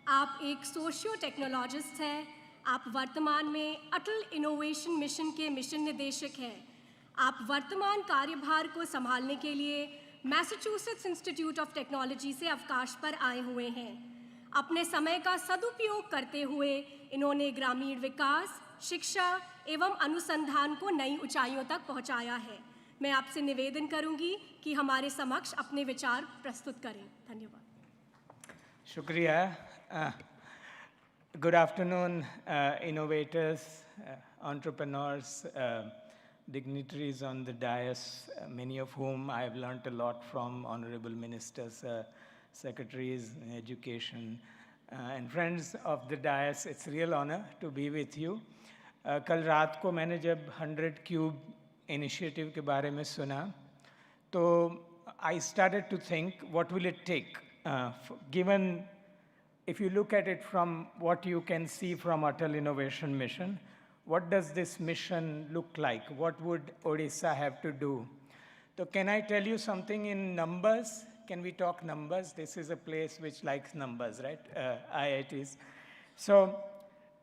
आप एक socio technologist हैं। आप वर्तमान में अटल इनोवेशन मिशन के मिशन निदेशक हैं। आप वर्तमान कार्यभार को संभालने के लिए मैसाचुसेट्स इंस्टीट्यूट ऑफ टेक्नोलॉजी से अवकाश पर आए हुए हैं। अपने समय का सदुपयोग करते हुए इन्होंने ग्रामीण विकास, शिक्षा एवं अनुसंधान को नई ऊंचाइयों तक पहुंचाया है। मैं आपसे निवेदन करूंगी कि हमारे समक्ष अपने विचार प्रस्तुत करें। धन्यवाद। शुक्रिया। Good afternoon, innovators, entrepreneurs, dignitaries on the dais, many of whom I have learnt a lot from, honorable ministers, secretaries, education, and friends of the dais. It's a real honor to be with you. कल रात को मैंने जब 100 Cube initiative के बारे में सुना, तो I started to think, what will it take? Given, if you look at it from what you can see from Atal Innovation Mission, what does this mission look like? What would Odisha have to do? So can I tell you something in numbers? Can we talk numbers? This is a place which likes numbers, right? IITs. So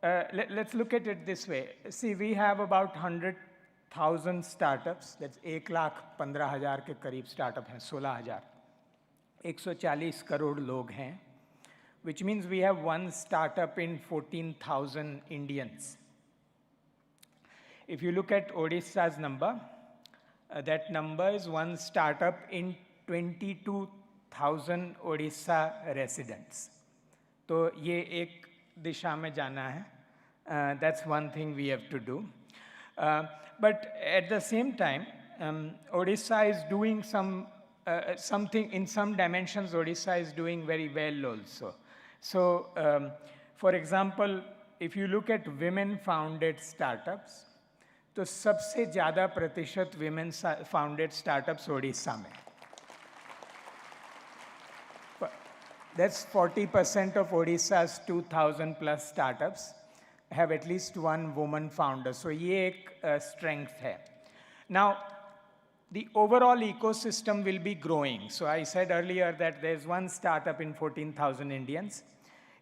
let's look at it this way. See, we have about 100,000 startups. That's 1,15,000 के करीब startup हैं, 16,000. 140 crore लोग हैं, which means we have one startup in 14,000 Indians. If you look at Odisha's number, that number is one startup in 22,000 Odisha residents. तो ये एक दिशा में जाना है. That's one thing we have to do. But at the same time, Odisha is doing something in some dimensions. Odisha is doing very well also. So, for example, if you look at women-founded startups, तो सबसे ज़्यादा प्रतिशत women-founded startups Odisha में. That's 40% of Odisha's 2,000 plus startups have at least one woman founder. So ये एक strength है. Now, the overall ecosystem will be growing. So I said earlier that there's one startup in 14,000 Indians.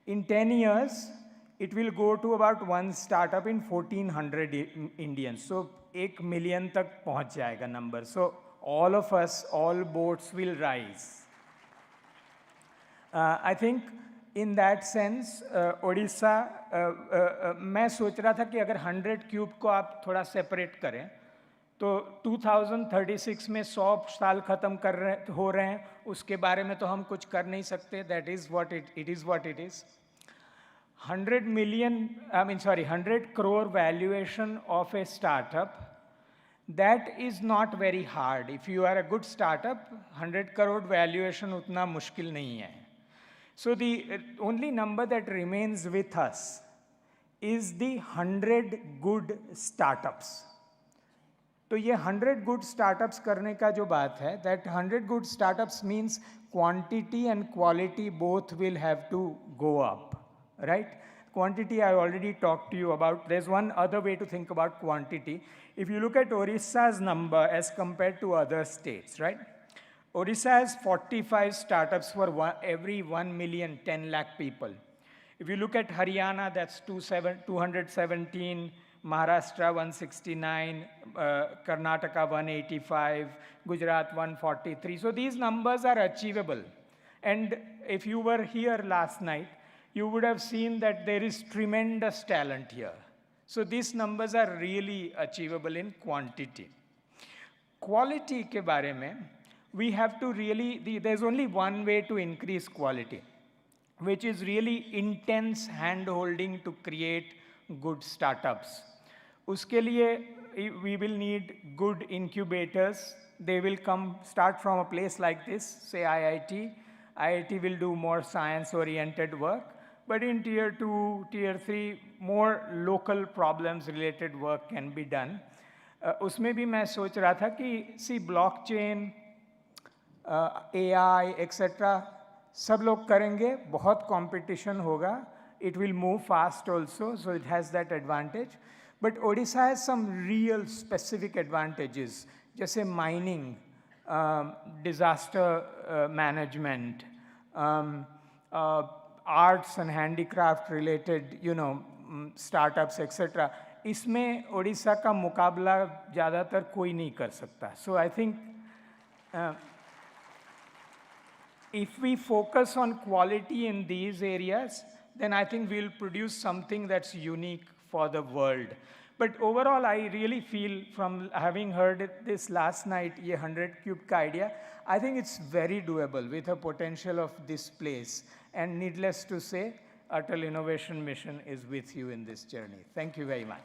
In 10 years, it will go to about one startup in 1,400 Indians. So 1 million तक पहुंच जाएगा number. So all of us, all boats will rise. I think in that sense, Odisha, मैं सोच रहा था कि अगर 100 cube को आप थोड़ा सेपरेट करें, तो 2036 में 100 साल खत्म हो रहे हैं, उसके बारे में तो हम कुछ कर नहीं सकते. That is what it is what it is. 100 crore valuation of a startup, that is not very hard. If you are a good startup, 100 crore valuation उतना मुश्किल नहीं है. So the only number that remains with us is the 100 good startups. तो ये 100 good startups करने का जो बात है, that 100 good startups means quantity and quality both will have to go up, right? Quantity I already talked to you about. There's one other way to think about quantity. If you look at Odisha's number as compared to other states, right? Odisha has 45 startups for every 1 million, 10 lakh people. If you look at Haryana, that's 217, Maharashtra 169, Karnataka 185, Gujarat 143. So these numbers are achievable. And if you were here last night, you would have seen that there is tremendous talent here. So these numbers are really achievable in quantity. Quality ke baare mein, we have to really, there's only one way to increase quality, which is really intense hand-holding to create good startups. Uske liye, we will need good incubators. They will start from a place like this, say IIT. IIT will do more science-oriented work. But in Tier 2, Tier 3, more local problems-related work can be done. Usme bhi main soch raha tha ki, see, blockchain, AI, etc. सब लोग करेंगे, बहुत competition होगा. It will move fast also, so it has that advantage. But Odisha has some real specific advantages, जैसे mining, disaster management, arts and handicraft related, startups, etc. इसमें ओडिशा का मुकाबला ज़्यादातर कोई नहीं कर सकता. So I think if we focus on quality in these areas, then I think we'll produce something that's unique for the world. But overall, I really feel, from having heard this last night, ये 100 cube का idea, I think it's very doable with the potential of this place. And needless to say, Atal Innovation Mission is with you in this journey. Thank you very much.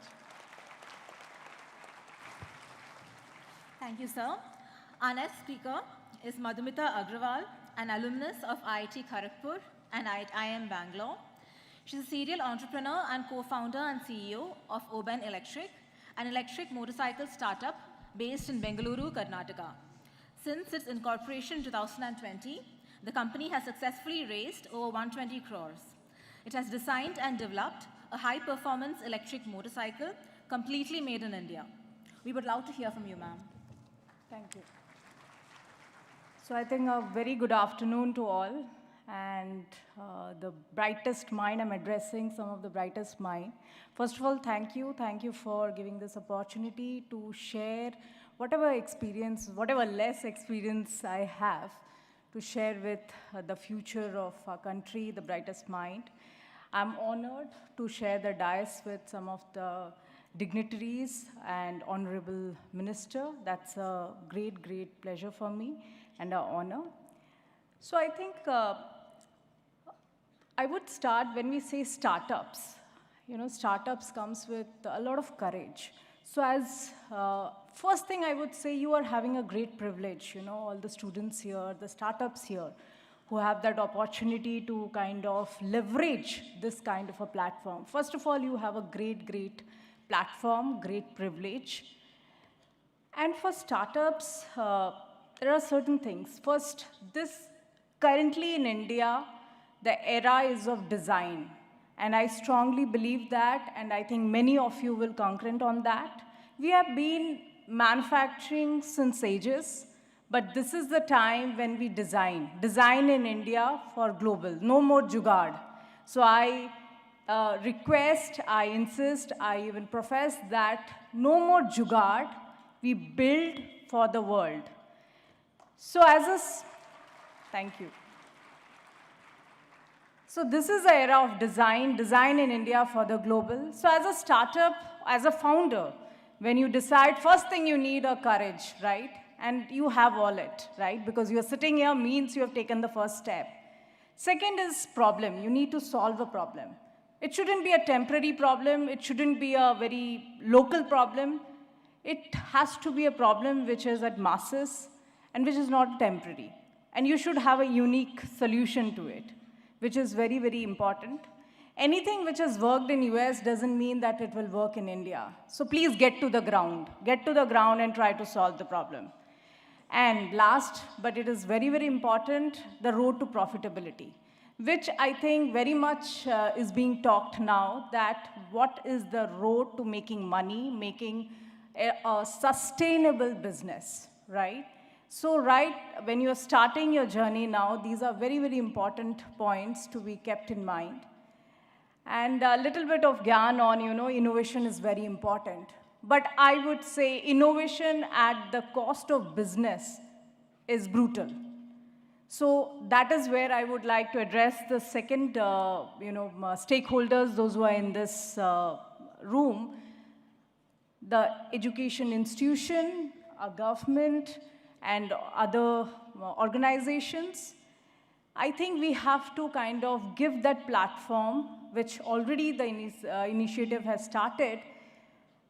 Thank you, sir. Our next speaker is Madhumita Agrawal, an alumnus of IIT Kharagpur and IIM Bangalore. She's a serial entrepreneur and co-founder and CEO of Oben Electric, an electric motorcycle startup based in Bengaluru, Karnataka. Since its incorporation in 2020, the company has successfully raised over 120 crores. It has designed and developed a high-performance electric motorcycle completely made in India. We would love to hear from you, ma'am. Thank you. So I think a very good afternoon to all. and the brightest mind. I'm addressing some of the brightest mind. First of all, thank you. Thank you for giving this opportunity to share whatever experience, whatever less experience I have, to share with the future of our country, the brightest mind. I'm honored to share the dais with some of the dignitaries and honorable minister. That's a great, great pleasure for me and an honor. So I think I would start when we say startups. You know, startups comes with a lot of courage. So as first thing I would say, you are having a great privilege, you know, all the students here, the startups here, who have that opportunity to kind of leverage this kind of a platform. First of all, you have a great, great platform, great privilege. And for startups, there are certain things. First, currently in India, the era is of design. And I strongly believe that, and I think many of you will concurrent on that. We have been manufacturing since ages, but this is the time when we design. Design in India for global, no more jugaad. So I request, I insist, I even profess that no more jugaad, we build for the world. So thank you. So this is the era of design in India for the global. So as a startup, as a founder, when you decide, first thing you need a courage, right? And you have all it, right? Because you're sitting here means you have taken the first step. Second is problem. You need to solve a problem. It shouldn't be a temporary problem. It shouldn't be a very local problem. It has to be a problem which is at masses and which is not temporary. And you should have a unique solution to it, which is very, very important. Anything which has worked in US doesn't mean that it will work in India. So please get to the ground. Get to the ground and try to solve the problem. And last, but it is very, very important, the road to profitability, which I think very much is being talked now, that what is the road to making money, making a sustainable business, right? So when you're starting your journey now, these are very, very important points to be kept in mind. And a little bit of gyan on, you know, innovation is very important. But I would say innovation at the cost of business is brutal. So that is where I would like to address the second, stakeholders, those who are in this room, the education institution, our government, and other organizations. I think we have to kind of give that platform, which already the initiative has started,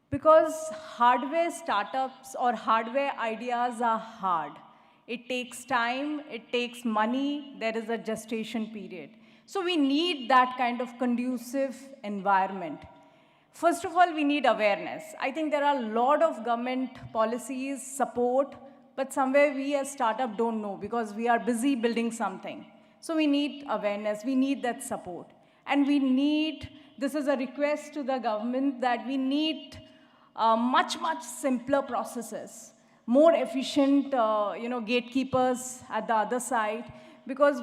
because hardware startups or hardware ideas are hard. It takes time, it takes money, there is a gestation period. So we need that kind of conducive environment. First of all, we need awareness. I think there are a lot of government policies, support, but somewhere we as startup don't know because we are busy building something. So we need awareness, we need that support. And we need, this is a request to the government, that we need much, much simpler processes, more efficient, gatekeepers at the other side, because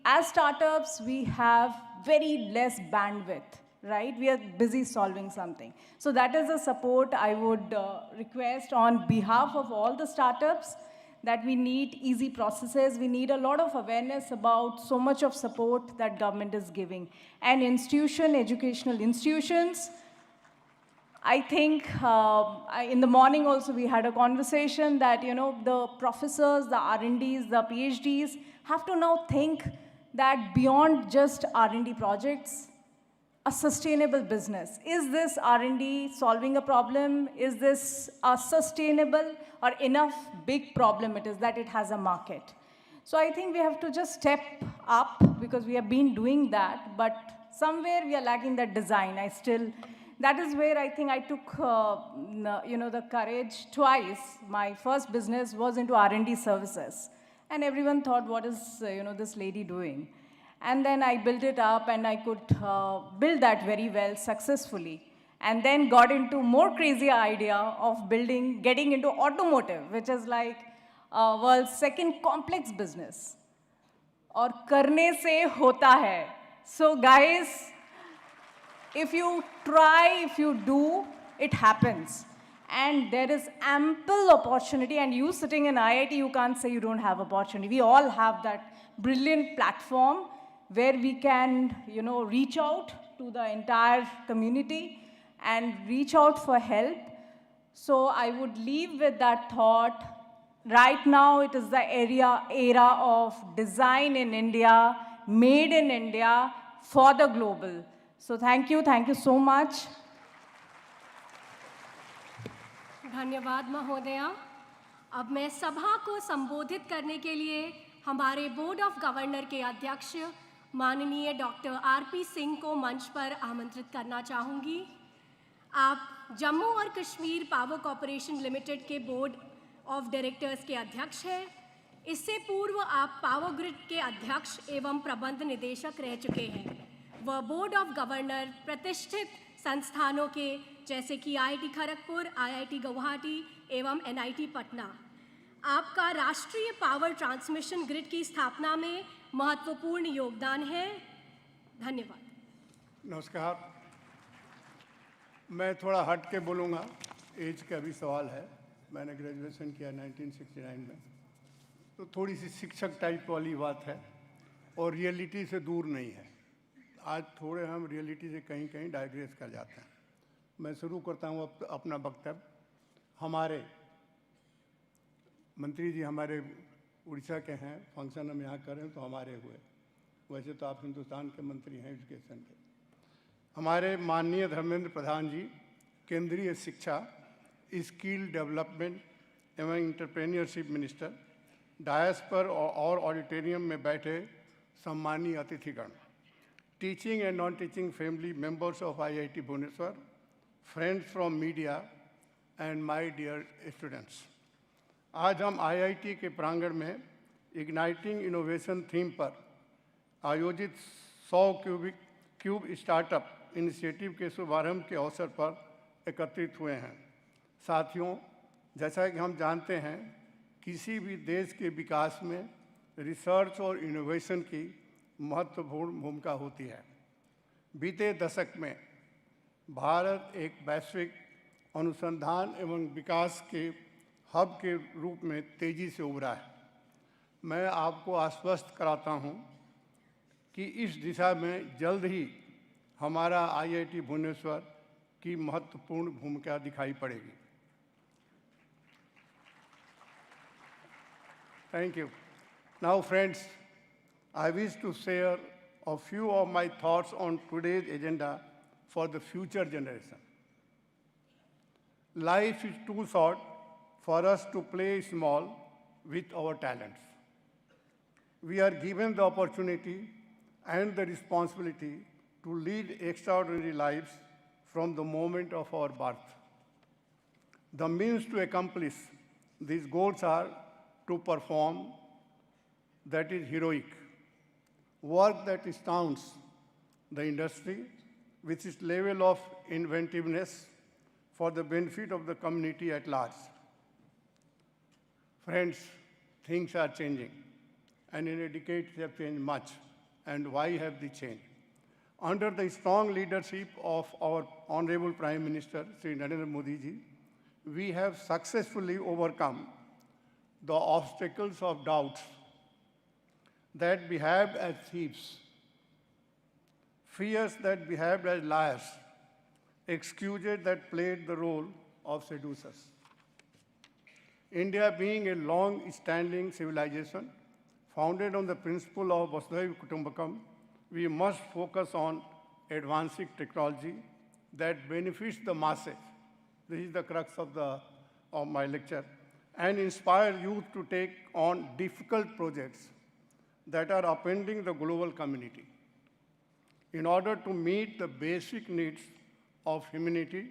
as startups, we have very less bandwidth, right? We are busy solving something. So that is a support I would request on behalf of all the startups, that we need easy processes. We need a lot of awareness about so much of support that government is giving. And educational institutions, I think in the morning also we had a conversation that, the professors, the R&Ds, the PhDs have to now think that beyond just R&D projects, a sustainable business. Is this R&D solving a problem? Is this a sustainable or enough big problem it is that it has a market? So I think we have to just step up, because we have been doing that, but somewhere we are lacking that design. That is where I think I took, the courage twice. My first business was into R&D services. And everyone thought, what is, this lady doing? And then I built it up, and I could build that very well successfully. And then got into more crazy idea of getting into automotive, which is like world's second complex business. और करने से होता है. So guys, if you try, if you do, it happens. And there is ample opportunity, and you sitting in IIT, you can't say you don't have opportunity. We all have that brilliant platform where we can, reach out to the entire community and reach out for help. So I would leave with that thought. Right now, it is the era of design in India, made in India, for the global. So thank you so much. धन्यवाद महोदया. अब मैं सभा को संबोधित करने के लिए हमारे बोर्ड ऑफ गवर्नर के अध्यक्ष माननीय डॉक्टर आरपी सिंह को मंच पर आमंत्रित करना चाहूँगी. आप जम्मू और कश्मीर पावर कॉरपोरेशन लिमिटेड के बोर्ड ऑफ डायरेक्टर्स के अध्यक्ष हैं. इससे पूर्व आप पावर ग्रिड के अध्यक्ष एवं प्रबंध निदेशक रह चुके हैं. वह बोर्ड ऑफ गवर्नर प्रतिष्ठित संस्थानों के जैसे कि आईआईटी खड़गपुर, आईआईटी गुवाहाटी एवं एनआईटी पटना. आपका राष्ट्रीय पावर ट्रांसमिशन ग्रिड की स्थापना में महत्वपूर्ण योगदान है. धन्यवाद. नमस्कार. मैं थोड़ा हट के बोलूँगा. एज का भी सवाल है. मैंने ग्रेजुएशन किया 1969 में, तो थोड़ी सी शिक्षक टाइप वाली बात है और रियलिटी से दूर नहीं है. आज थोड़े हम रियलिटी से कहीं कहीं डाइग्रेस कर जाते हैं. मैं शुरू करता हूँ अपना वक्तव्य. हमारे मंत्री जी हमारे उड़ीसा के हैं. फंक्शन हम यहाँ करें तो हमारे हुए. वैसे तो आप हिंदुस्तान के मंत्री हैं एजुकेशन के. हमारे माननीय धर्मेंद्र प्रधान जी केंद्रीय शिक्षा, स्किल डेवलपमेंट एवं इंटरप्रेन्योरशिप मिनिस्टर, डायस पर और ऑडिटोरियम में बैठे सम्मानीय अतिथिगण, teaching and non teaching family members of IIT Bhubaneswar, friends from media and my dear students. आज हम आईआईटी के प्रांगण में इग्नाइटिंग इनोवेशन थीम पर आयोजित 100 क्यूब स्टार्टअप इनिशिएटिव के शुभारंभ के अवसर पर एकत्रित हुए हैं. साथियों, जैसा कि हम जानते हैं, किसी भी देश के विकास में रिसर्च और इनोवेशन की महत्वपूर्ण भूमिका होती है. बीते दशक में भारत एक वैश्विक अनुसंधान एवं विकास के हब के रूप में तेजी से उभरा है. मैं आपको आश्वस्त कराता हूं कि इस दिशा में जल्द ही हमारा आईआईटी भुवनेश्वर की महत्वपूर्ण भूमिका दिखाई पड़ेगी. Thank you. Now, friends, I wish to share a few of my thoughts on today's agenda for the future generation. Life is too short for us to play small with our talents. We are given the opportunity and the responsibility to lead extraordinary lives from the moment of our birth. The means to accomplish these goals are to perform that is heroic, work that astounds the industry with its level of inventiveness for the benefit of the community at large. Friends, things are changing, and in a decade they have changed much. And why have they changed? Under the strong leadership of our Honorable Prime Minister, Sri Narendra Modi ji, we have successfully overcome the obstacles of doubts that behaved as thieves, fears that behaved as liars, excuses that played the role of seducers. India being a long-standing civilization founded on the principle of Vasudhaiva Kutumbakam, we must focus on advancing technology that benefits the masses. This is the crux of my lecture. And inspire youth to take on difficult projects that are upending the global community. In order to meet the basic needs of humanity,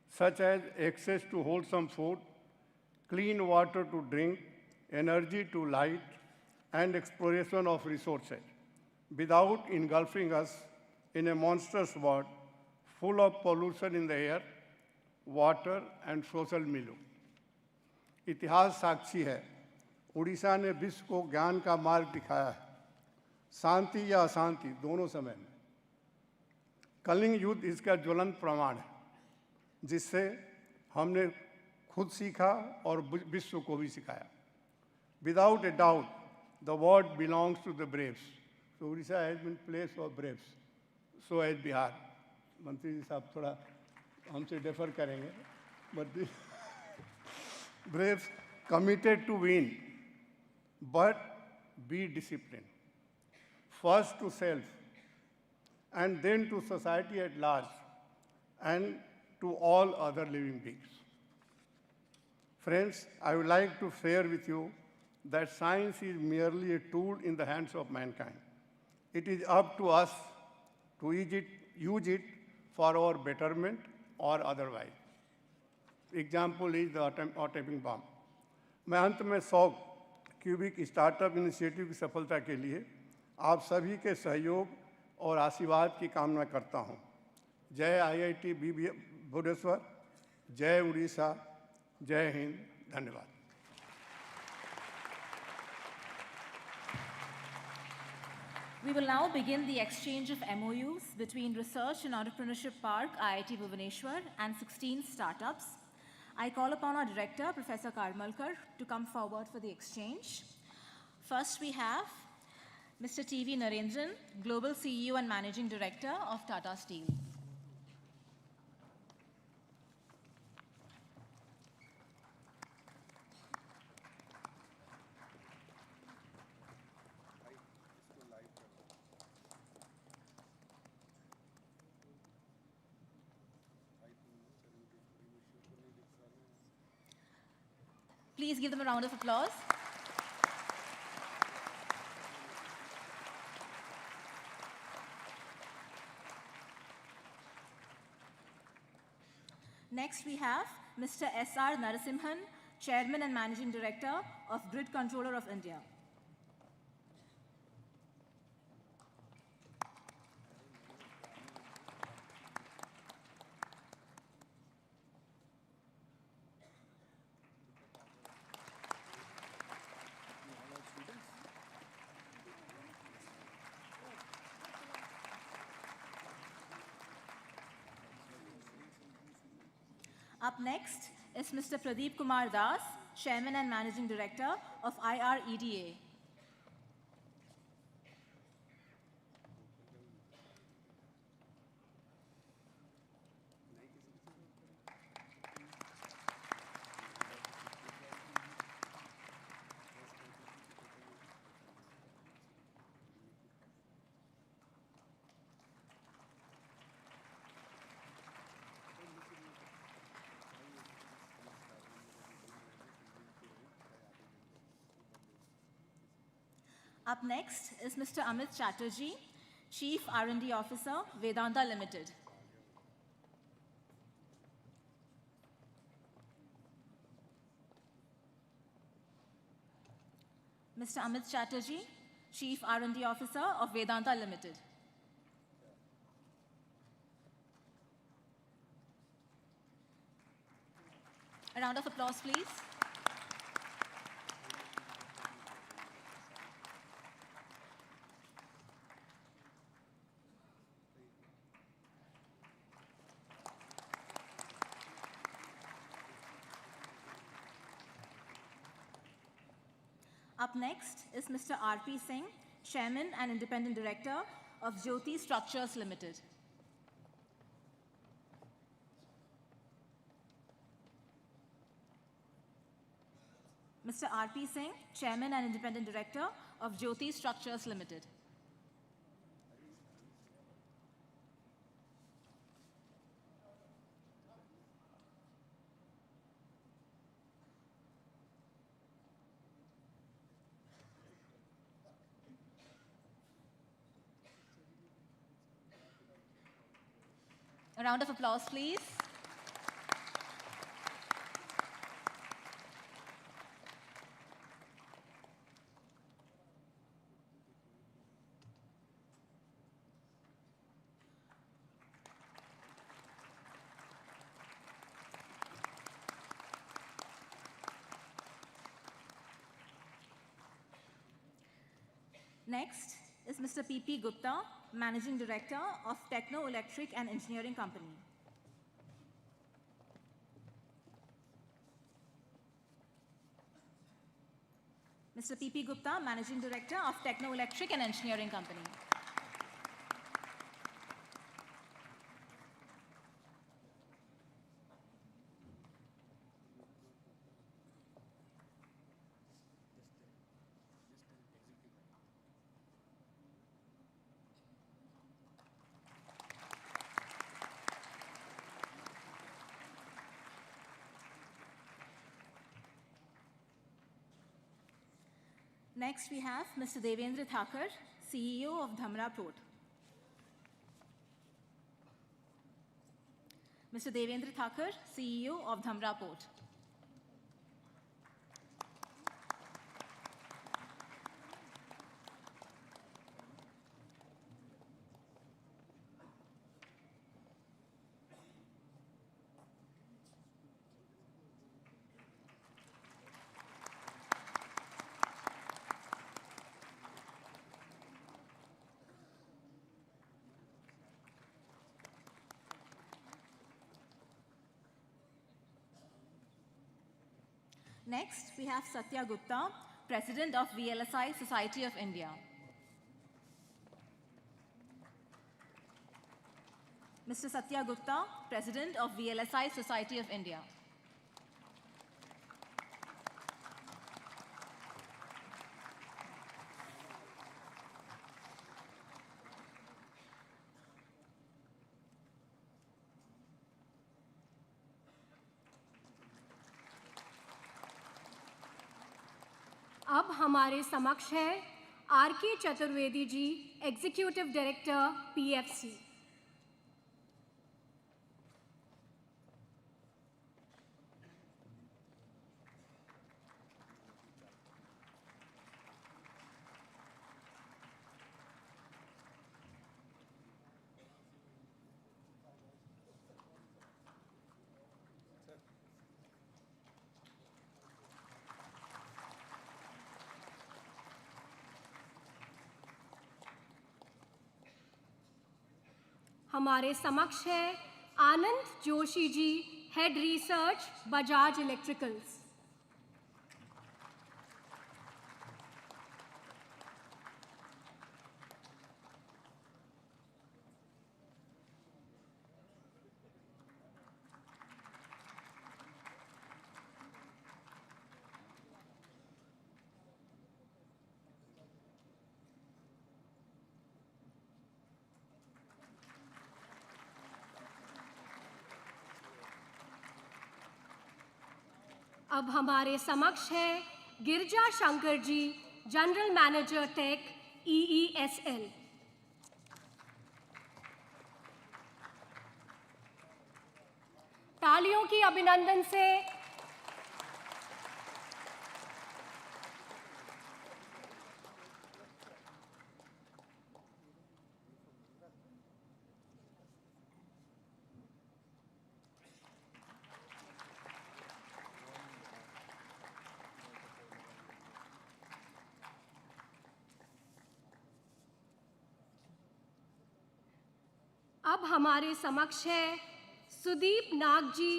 such as access to wholesome food, clean water to drink, energy to light, and exploration of resources, without engulfing us in a monstrous world full of pollution in the air, water, and social milieu. इतिहास साक्षी है, उड़ीसा ने विश्व को ज्ञान का मार्ग दिखाया है. शांति या अशांति दोनों समय में। कलिंग युद्ध इसका ज्वलंत प्रमाण है, जिससे हमने खुद सीखा और विश्व को भी सिखाया। Without a doubt, the world belongs to the braves. So Odisha has been place of braves. So has Bihar. मंत्री जी साहब थोड़ा हमसे डिफर करेंगे, but the braves committed to win, but be disciplined. First to self, and then to society at large, and to all other living beings. Friends, I would like to share with you that science is merely a tool in the hands of mankind. It is up to us to use it for our betterment or otherwise. Example is the atomic bomb. मैं अंत में 100 cubic startup initiative की सफलता के लिए आप सभी के सहयोग और आशीर्वाद की कामना करता हूँ। जय IIT भुवनेश्वर, जय उड़ीसा, जय हिंद, धन्यवाद। We will now begin the exchange of MOUs between Research and Entrepreneurship Park, IIT Bhubaneswar, and 16 startups. I call upon our director, Professor Karmalkar, to come forward for the exchange. First, we have Mr. T.V. Narendran, Global CEO and Managing Director of Tata Steel. Please give them a round of applause. Next, we have Mr. S.R. Narasimhan, Chairman and Managing Director of Grid Controller of India. Up next is Mr. Pradeep Kumar Das, Chairman and Managing Director of IREDA. Up next is Mr. Amit Chatterjee, Chief R&D Officer, Vedanta Limited. Mr. Amit Chatterjee, Chief R&D Officer of Vedanta Limited. A round of applause, please. Up next is Mr. R.P. Singh, Chairman and Independent Director of Jyoti Structures Limited. Mr. R.P. Singh, Chairman and Independent Director of Jyoti Structures Limited. A round of applause, please. Next is Mr. P.P. Gupta, Managing Director of Techno Electric and Engineering Company. Mr. P.P. Gupta, Managing Director of Techno Electric and Engineering Company. Next, we have Mr. Devendra Thakur, CEO of Dhamra Port. Mr. Devendra Thakur, CEO of Dhamra Port. Next, we have Satya Gupta, President of VLSI Society of India. Mr. Satya Gupta, President of VLSI Society of India. अब हमारे समक्ष है R K. Chaturvedi ji, executive director, PFC. हमारे समक्ष है Anand Joshi ji, head research, Bajaj electricals. अब हमारे समक्ष है Girija Shankar ji, general manager take, EESL. तालियों की अभिनंदन से अब हमारे समक्ष है सुदीप नाग जी,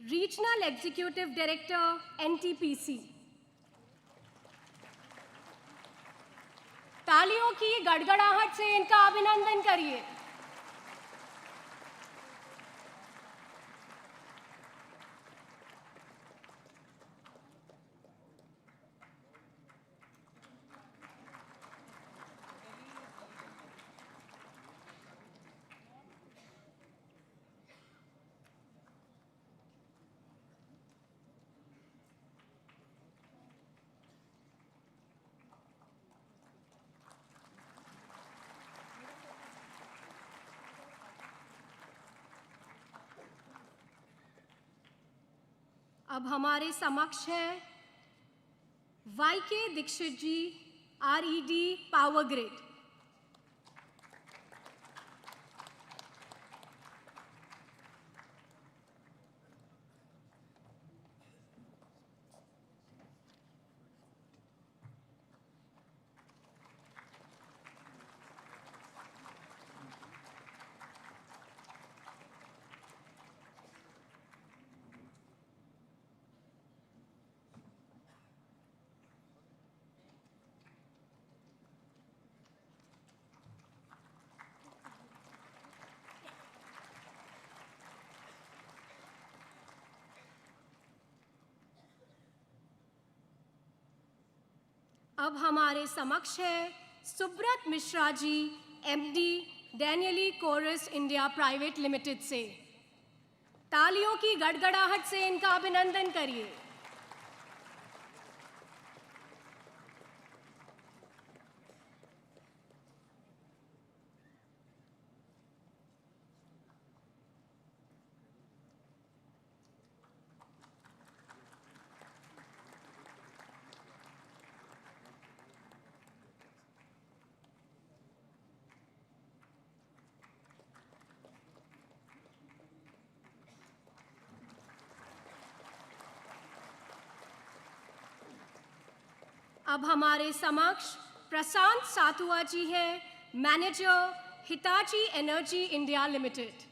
रीजनल एग्जीक्यूटिव डायरेक्टर, एनटीपीसी। तालियों की गड़गड़ाहट से इनका अभिनंदन करिए। अब हमारे समक्ष है Y K. Dixit ji, R E D, power grid. अब हमारे समक्ष है Subrata Mishra ji, MD, Danieli Corus India private limited से। तालियों की गड़गड़ाहट से इनका अभिनंदन करिए। अब हमारे समक्ष प्रशांत सातुआ जी हैं, manager, Hitachi energy India limited.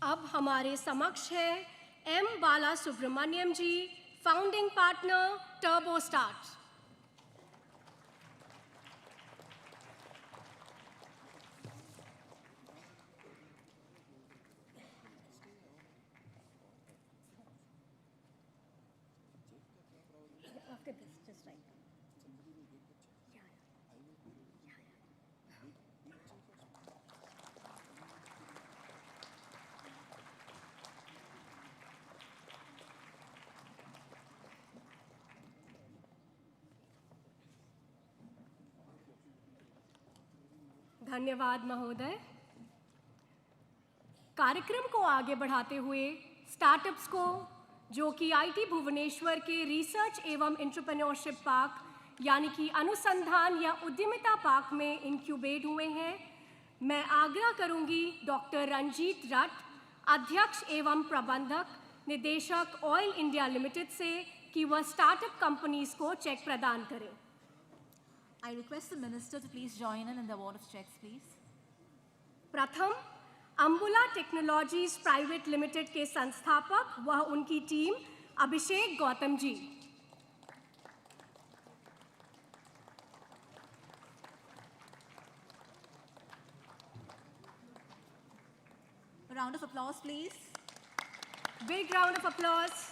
अब हमारे समक्ष है एम बाला सुब्रमण्यम जी, फाउंडिंग पार्टनर, टर्बो स्टार्ट। धन्यवाद महोदय। कार्यक्रम को आगे बढ़ाते हुए स्टार्टअप्स को, जो कि आईटी भुवनेश्वर के रिसर्च एवं एंटरप्रेन्योरशिप पार्क यानी कि अनुसंधान या उद्यमिता पार्क में इंक्यूबेट हुए हैं, मैं आग्रह करूंगी डॉक्टर रंजीत रट, अध्यक्ष एवं प्रबंधक निदेशक ऑयल इंडिया लिमिटेड से, कि वह स्टार्टअप कंपनीज को चेक प्रदान करें। I request the Minister to please join in the award of checks, please. प्रथम, अंबुला टेक्नोलॉजीज प्राइवेट लिमिटेड के संस्थापक व उनकी team Abhishek Gautam ji. A round of applause, please. Big round of applause.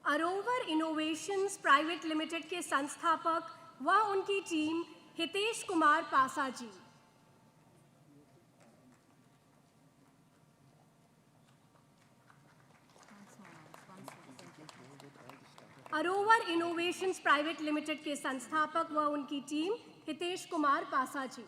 Arover innovations private limited के संस्थापक व उनकी team Hitesh Kumar Pasa ji. Arover innovations private limited के संस्थापक व उनकी team Hitesh Kumar Pasa ji.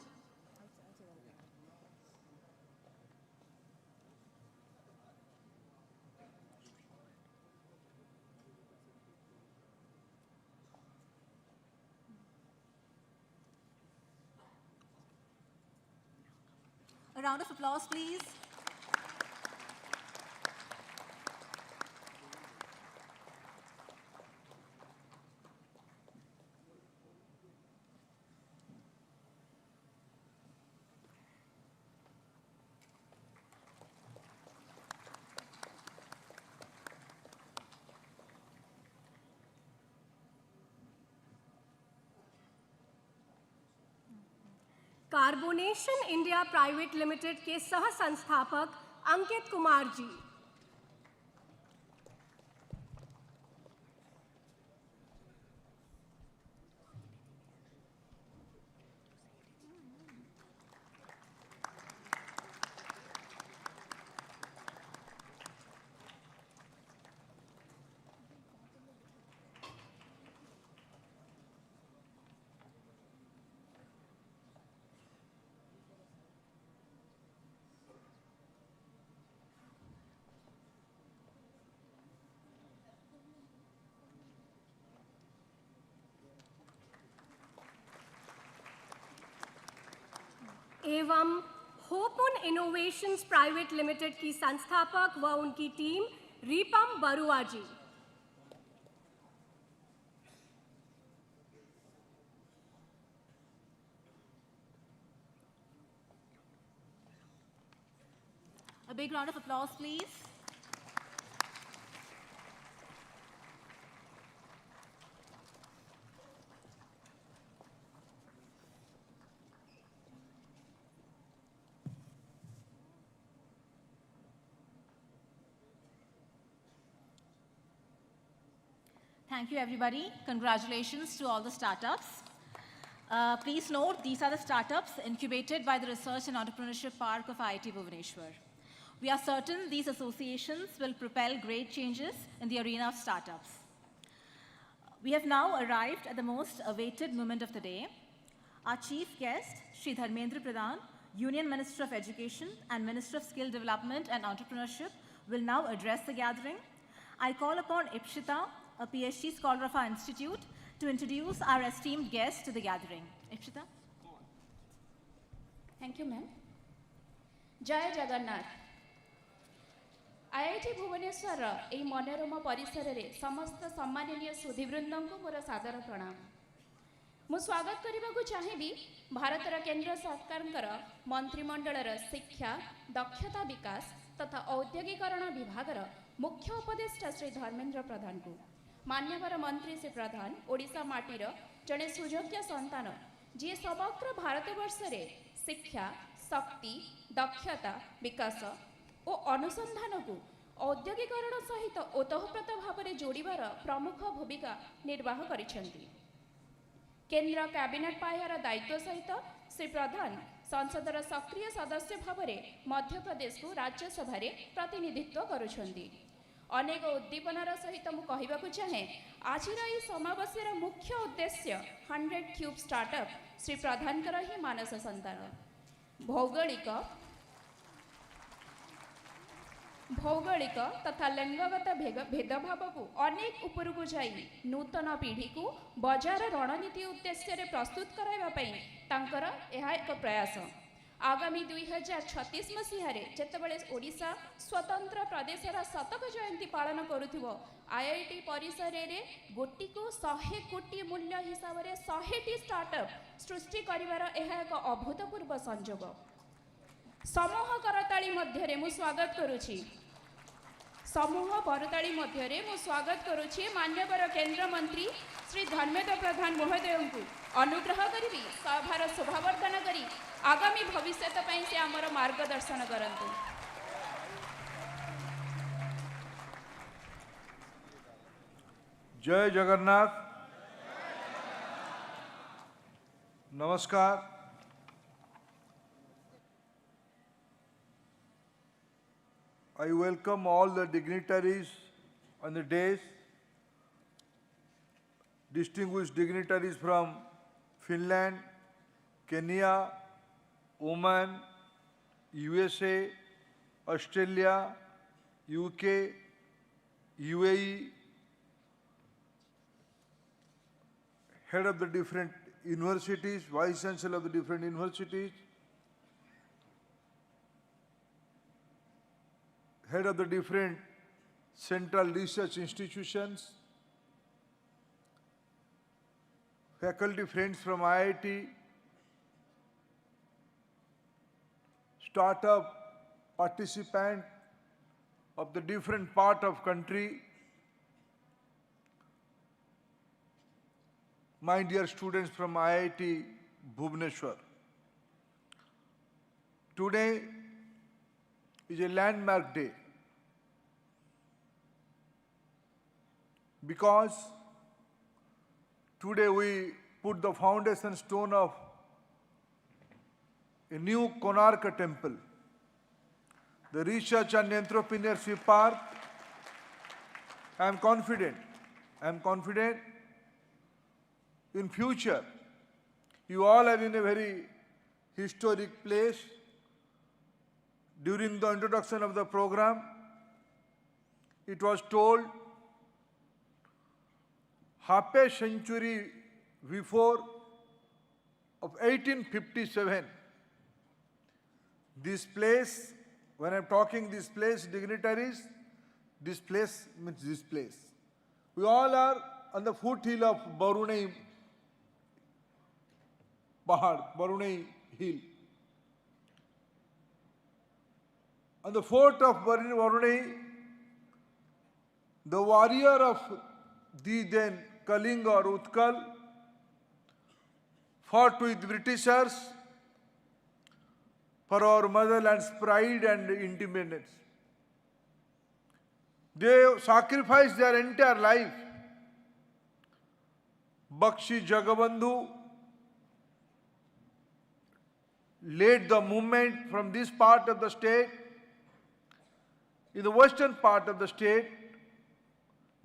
A round of applause, please. Carbonation India private limited के सह संस्थापक अंकित कुमार जी। एवं होपुन इनोवेशंस प्राइवेट लिमिटेड की संस्थापक व उनकी team Ripam Barua ji. A big round of applause, please. Thank you, everybody. Congratulations to all the startups. Please note, these are the startups incubated by the Research and Entrepreneurship Park of IIT Bhubaneswar. We are certain these associations will propel great changes in the arena of startups. We have now arrived at the most awaited moment of the day. Our chief guest, Shri Dharmendra Pradhan, Union Minister of Education and Minister of Skill Development and Entrepreneurship, will now address the gathering. I call upon Ipshita, a PhD scholar of our institute, to introduce our esteemed guest to the gathering. Ipshita. Thank you, ma'am. Jai Jagannath. IIT Bhubaneswar এই মনোরম পরিসরে সমস্ত সম্মাননীয় সুধীবৃন্দଙ୍କୁ ମୋର ସାଦର ପ୍ରଣାମ। ମୁଁ ସ୍ୱାଗତ କରିବାକୁ ଚାହିଁବି ଭାରତର କେନ୍ଦ୍ର ସରକାରଙ୍କର ମନ୍ତ୍ରିମଣ୍ଡଳର ଶିକ୍ଷା, ଦକ୍ଷତା ବିକାଶ ତଥା ଔଦ୍ୟୋଗିକରଣ ବିଭାଗର ମୁଖ୍ୟ ଉପଦେଷ୍ଟା ଶ୍ରୀ ଧର୍ମେନ୍ଦ୍ର ପ୍ରଧାନଙ୍କୁ। ମାନ୍ୟବର ମନ୍ତ୍ରୀ ଶ୍ରୀ ପ୍ରଧାନ ଓଡ଼ିଶା ମାଟିର ଜଣେ ସୁଯୋଗ୍ୟ ସନ୍ତାନ, ଯିଏ ସମଗ୍ର ଭାରତବର୍ଷରେ ଶିକ୍ଷା, ଶକ୍ତି, ଦକ୍ଷତା ବିକାଶ ଓ ଅନୁସନ୍ଧାନକୁ ଔଦ୍ୟୋଗିକରଣ ସହିତ ଓତଃପ୍ରୋତ ଭାବରେ ଯୋଡ଼ିବାର ପ୍ରମୁଖ ଭୂମିକା ନିର୍ବାହ କରିଛନ୍ତି। କେନ୍ଦ୍ର କ୍ୟାବିନେଟ୍ ପାହ୍ୟାର ଦାୟିତ୍ୱ ସହିତ ଶ୍ରୀ ପ୍ରଧାନ ସଂସଦର ସକ୍ରିୟ ସଦସ୍ୟ ଭାବରେ ମଧ୍ୟପ୍ରଦେଶକୁ ରାଜ୍ୟସଭାରେ ପ୍ରତିନିଧିତ୍ୱ କରୁଛନ୍ତି। ଅନେକ ଉଦ୍ଦୀପନାର ସହିତ ମୁଁ କହିବାକୁ ଚାହେଁ, ଆଜିର ଏହି ସମାବେଶର ମୁଖ୍ୟ ଉଦ୍ଦେଶ୍ୟ 100 କ୍ୟୁବ୍ ଷ୍ଟାର୍ଟଅପ୍ ଶ୍ରୀ ପ୍ରଧାନଙ୍କର ହିଁ ମାନସ ସନ୍ତାନ। ଭୌଗୋଳିକ ତଥା ଲିଙ୍ଗଗତ ଭେଦଭାବକୁ ଅନେକ ଉପରକୁ ଯାଇ ନୂତନ ପିଢ଼ିକୁ ବଜାର ରଣନୀତି ଉଦ୍ଦେଶ୍ୟରେ ପ୍ରସ୍ତୁତ କରାଇବା ପାଇଁ ତାଙ୍କର ଏହା ଏକ ପ୍ରୟାସ। ଆଗାମୀ 2036 ମସିହାରେ ଯେତେବେଳେ ଓଡ଼ିଶା ସ୍ୱତନ୍ତ୍ର ପ୍ରଦେଶର ଶତକ ଜୟନ୍ତୀ ପାଳନ କରୁଥିବ, IIT ପରିସରରେ ଗୋଟିକୁ 100 କୋଟି ମୂଲ୍ୟ ହିସାବରେ 100ଟି ଷ୍ଟାର୍ଟଅପ୍ ସୃଷ୍ଟି କରିବାର ଏହା ଏକ ଅଭୂତପୂର୍ବ ସଂଯୋଗ। ସମୂହ କରତାଳି ମଧ୍ୟରେ ମୁଁ ସ୍ୱାଗତ କରୁଛି ମାନ୍ୟବର କେନ୍ଦ୍ରମନ୍ତ୍ରୀ ଶ୍ରୀ ଧର୍ମେନ୍ଦ୍ର ପ୍ରଧାନ ମହୋଦୟଙ୍କୁ। ଅନୁଗ୍ରହ କରିବି ସଭାର ଶୋଭାବର୍ଦ୍ଧନ କରି ଆଗାମୀ ଭବିଷ୍ୟତ ପାଇଁ ସେ ଆମର ମାର୍ଗଦର୍ଶନ କରନ୍ତୁ। जय जगन्नाथ। नमस्कार। I welcome all the dignitaries on the dais, distinguished dignitaries from Finland, Kenya, Oman, USA, Australia, UK, UAE, head of the different universities, vice chancellor of the different universities, head of the different central research institutions, faculty friends from IIT, startup participant of the different part of country, my dear students from IIT Bhubaneswar. Today is a landmark day because today we put the foundation stone of a new Konark temple, the Research and Entrepreneurship Park. I am confident in future, you all are in a very historic place. During the introduction of the program, it was told half a century before of 1857, This place, when I'm talking this place, dignitaries, this place means this place. We all are on the foothill of Barunai Pahad, Barunai Hill. On the fort of Barunai, the warrior of the then Kalinga or Utkal fought with Britishers for our motherland's pride and independence. They sacrificed their entire life. Bakshi Jagabandhu led the movement from this part of the state. In the western part of the state,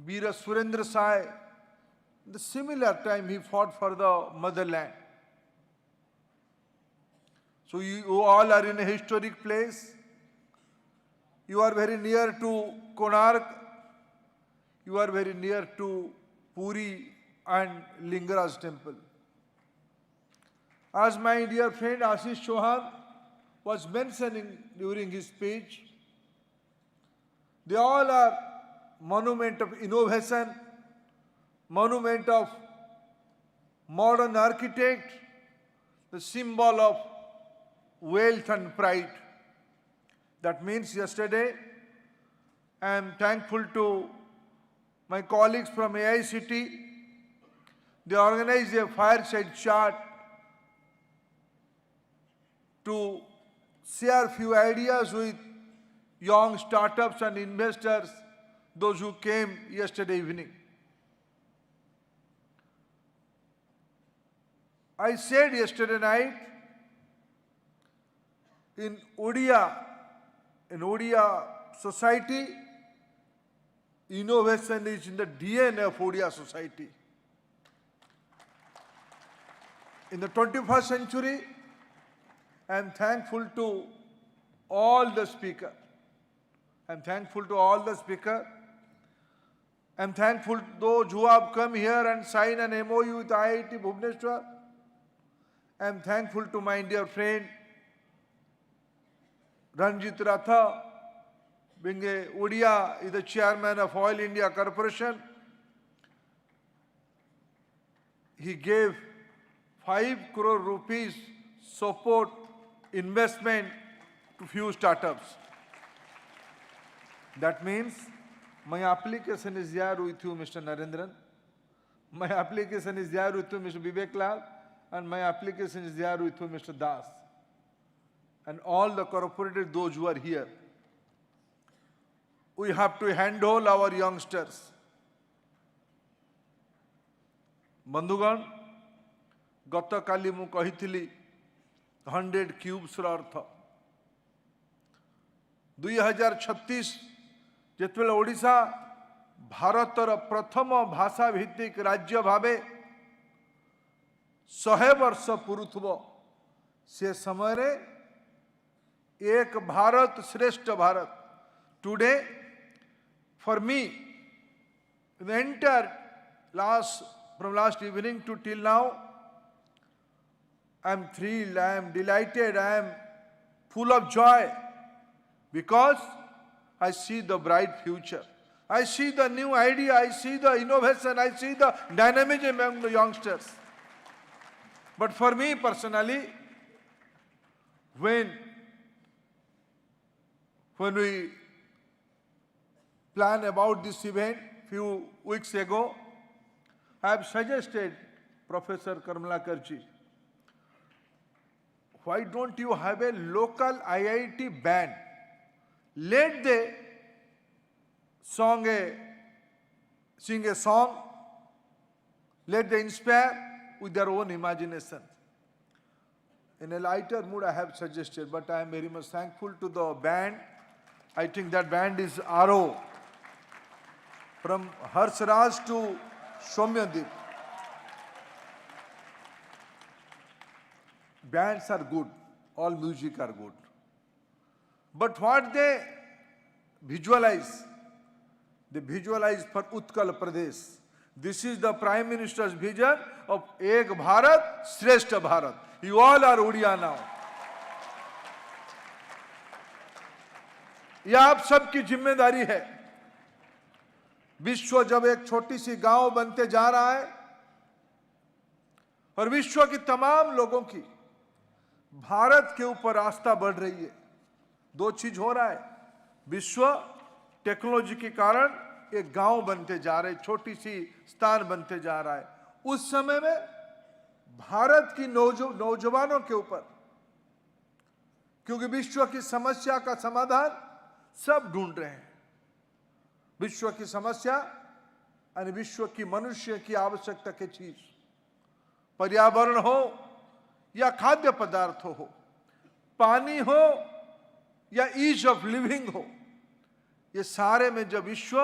Veera Surendra Sai, in the similar time he fought for the motherland. So you all are in a historic place. You are very near to Konark. You are very near to Puri and Lingaraj temple. As my dear friend Ashish Chauhan was mentioning during his speech, they all are monument of innovation, monument of modern architect, the symbol of wealth and pride. That means yesterday, I am thankful to my colleagues from AICT. They organized a fireside chat to share few ideas with young startups and investors, those who came yesterday evening. I said yesterday night, in Odia society, innovation is in the DNA of Odia society. In the 21st century, I am thankful to all the speakers. I am thankful to all the speakers. I am thankful to those who have come here and signed an MOU with IIT Bhubaneswar. I am thankful to my dear friend Ranjit Ratha, being a Odia, is the chairman of Oil India Corporation. He gave 5 crore rupees support investment to few startups. That means my application is there with you, Mr. Narendran. My application is there with you, Mr. Vivek Lal. And my application is there with you, Mr. Das. And all the corporates, those who are here. We have to handle our youngsters. Bandhugan, gata kali mu kahithili 100 cubes ra artha. 2036 ଯେତେବେଳେ ଓଡ଼ିଶା ଭାରତର ପ୍ରଥମ ଭାଷା ଭିତ୍ତିକ ରାଜ୍ୟ ଭାବେ 100 ବର୍ଷ ପୁରୁଥିବ, ସେ ସମୟରେ ଏକ ଭାରତ ଶ୍ରେଷ୍ଠ Bharat. Today, for me, the entire from last evening to till now, I am thrilled, I am delighted, I am full of joy because I see the bright future. I see the new idea, I see the innovation, I see the dynamism among the youngsters. But for me personally, when we planned about this event few weeks ago, I have suggested Professor Karmalakarji, why don't you have a local IIT band? Let they sing a song, let they inspire with their own imagination. In a lighter mood, I have suggested, but I am very much thankful to the band. I think that band is RO. From Harsraj to Soumyadeep. Bands are good, all music are good. But what they visualize for Utkal Pradesh. This is the Prime Minister's vision of Ek Bharat, Shreshth Bharat. You all are Odia now. यह आप सबकी जिम्मेदारी है। विश्व जब एक छोटी सी गांव बनते जा रहा है और विश्व की तमाम लोगों की भारत के ऊपर आस्था बढ़ रही है, दो चीज हो रहा है। विश्व टेक्नोलॉजी के कारण एक गांव बनते जा रहे, छोटी सी स्थान बनते जा रहा है। उस समय में भारत की नौजवानों के ऊपर, क्योंकि विश्व की समस्या का समाधान सब ढूंढ रहे हैं। विश्व की समस्या यानी विश्व की मनुष्य की आवश्यकता की चीज, पर्यावरण हो या खाद्य पदार्थ हो, पानी हो या ईज ऑफ लिविंग हो, ये सारे में जब विश्व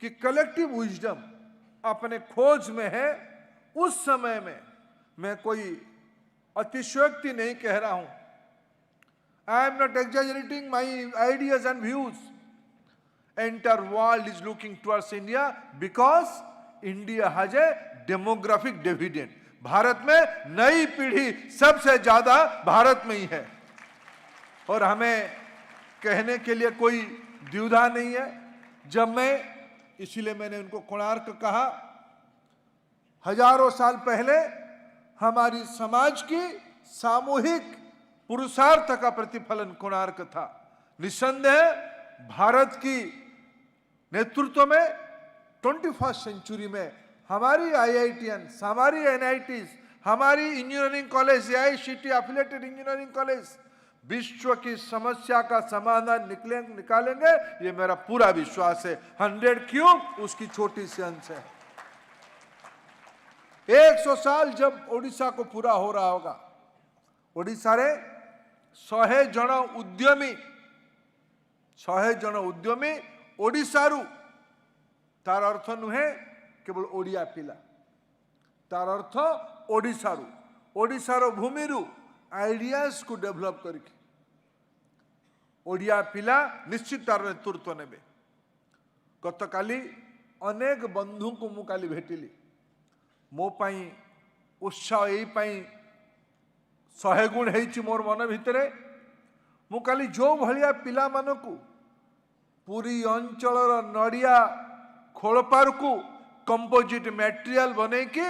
की कलेक्टिव विजडम अपने खोज में है, उस समय में मैं कोई अतिशयोक्ति नहीं कह रहा हूं। I am not exaggerating my ideas and views. Entire world is looking towards India because India has a demographic dividend. Bharat में नई पीढ़ी सबसे ज्यादा भारत में ही है और हमें कहने के लिए कोई द्विधा नहीं है। जब मैं, इसीलिए मैंने उनको कोणार्क कहा, हजारों साल पहले हमारी समाज की सामूहिक पुरुषार्थ का प्रतिफलन कोणार्क था। निसंदेह भारत की नेतृत्व में 21st सेंचुरी में हमारी IITians, हमारी NITs, हमारी engineering college, AICTE affiliated engineering college विश्व की समस्या का समाधान निकालेंगे, ये मेरा पूरा विश्वास है। 100 क्यों, उसकी छोटी सी अंश है। 100 साल जब ओडिशा को पूरा हो रहा होगा, ओडिशा रे 100 जन उद्यमी ओडिशारू, तार अर्थ नुहे केवल ओडिया पिला, तार अर्थ ओडिशारू, ओडिशार भूमिरू आइडियाज को डेभलप करके ओडिया पिला निश्चित तार नेतृत्व नेबे। गतकाली अनेक बंधु को मु काली भेटिली, मो पाई उत्साह यही पाई 100 गुण है मोर मन भितरे। मु काली जो भलिया पिला मानकु पूरी अंचलर नड़िया खोलपार को कंपोजिट मटेरियल बने कि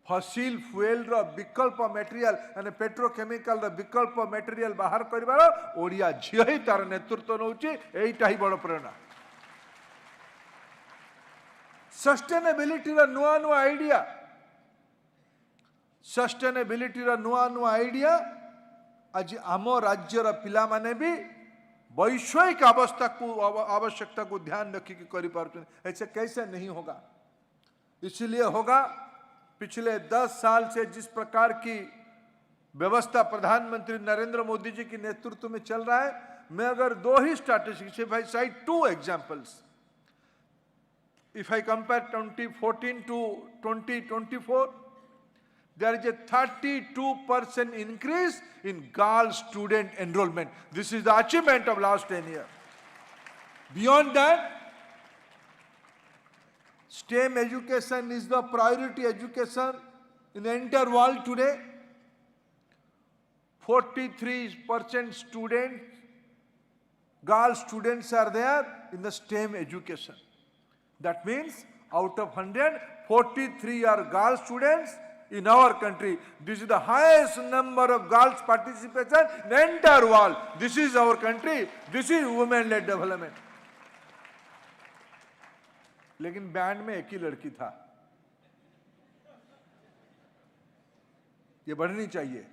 फसिल फ्यूएल रो विकल्प मटेरियल यानी पेट्रोकेमिकल रो विकल्प मटेरियल बाहर करिवार ओडिया झियो ही तार नेतृत्व नउची। एइटा ही बड़ प्रेरणा। सस्टेनेबिलिटी रो नुआ नुआ आइडिया, सस्टेनेबिलिटी रो नुआ नुआ आइडिया आज आम राज्यर पिला माने भी वैश्विक आवश्यकता को ध्यान रखिए करि पारुछन। ऐसे कैसे नहीं होगा? इसलिए होगा पिछले 10 साल से जिस प्रकार की व्यवस्था प्रधानमंत्री नरेंद्र मोदी जी के नेतृत्व में चल रहा है, मैं अगर 2 ही statistics, if I cite 2 examples, if I compare 2014 to 2024, there is a 32% increase in girl student enrollment. This is the achievement of last 10 years. Beyond that, STEM education is the priority education in the entire world today. 43% students, girl students are there in the STEM education. That means out of 100, 43 are girl students in our country. This is the highest number of girls participation in the entire world. This is our country. This is women-led development. लेकिन band में एक ही लड़की था। ये बढ़नी चाहिए।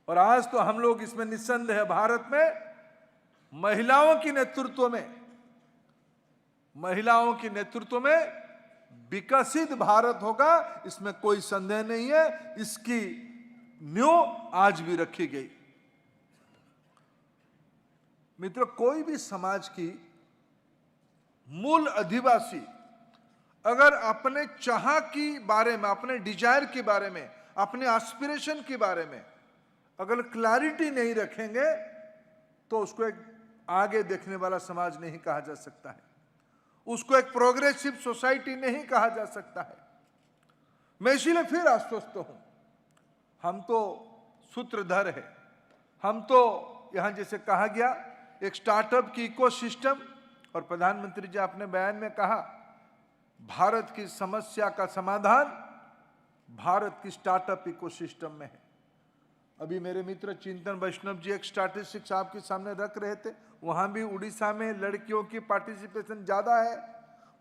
और आज तो हम लोग इसमें निस्संदेह है, भारत में महिलाओं की नेतृत्व में विकसित भारत होगा, इसमें कोई संदेह नहीं है। इसकी नींव आज भी रखी गई। मित्रों, कोई भी समाज की मूल अधिवासी अगर अपने चाह के बारे में, अपने डिजायर के बारे में, अपने एस्पिरेशन के बारे में अगर क्लैरिटी नहीं रखेंगे तो उसको एक आगे देखने वाला समाज नहीं कहा जा सकता है, उसको एक प्रोग्रेसिव सोसाइटी नहीं कहा जा सकता है। मैं इसीलिए फिर आश्वस्त हूं, हम तो सूत्रधर है, हम तो यहाँ जैसे कहा गया एक स्टार्टअप की इकोसिस्टम, और प्रधानमंत्री जी आपने बयान में कहा भारत की समस्या का समाधान भारत की स्टार्टअप इकोसिस्टम में है। अभी मेरे मित्र चिंतन वैष्णव जी एक स्टैटिस्टिक्स आपके सामने रख रहे थे, वहां भी उड़ीसा में लड़कियों की पार्टिसिपेशन ज्यादा है।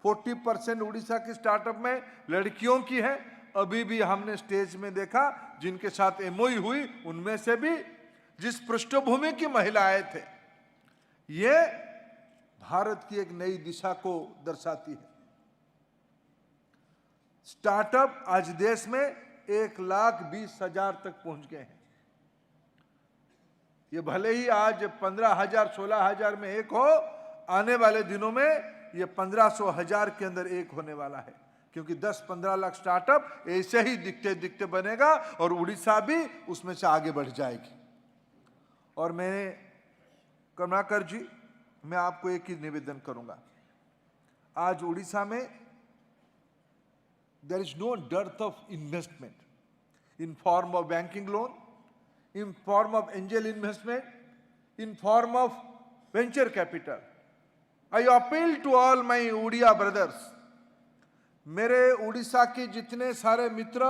40% उड़ीसा की स्टार्टअप में लड़कियों की है। अभी भी हमने स्टेज में देखा जिनके साथ एमओयू हुई, उनमें से भी जिस पृष्ठभूमि की महिलाएं थे, ये भारत की एक नई दिशा को दर्शाती है। स्टार्टअप आज देश में 1,20,000 तक पहुंच गए हैं। ये भले ही आज 15,000 16,000 में एक हो, आने वाले दिनों में ये 1,500,000 के अंदर एक होने वाला है, क्योंकि 10-15 लाख स्टार्टअप ऐसे ही दिखते दिखते बनेगा और उड़ीसा भी उसमें से आगे बढ़ जाएगी। और मैंने करुणाकर जी, मैं आपको एक ही निवेदन करूंगा, आज उड़ीसा में there is no dearth of investment in form of banking loan, in form of angel investment, in form of venture capital. I appeal to all my Udiya brothers, मेरे उड़ीसा के जितने सारे मित्र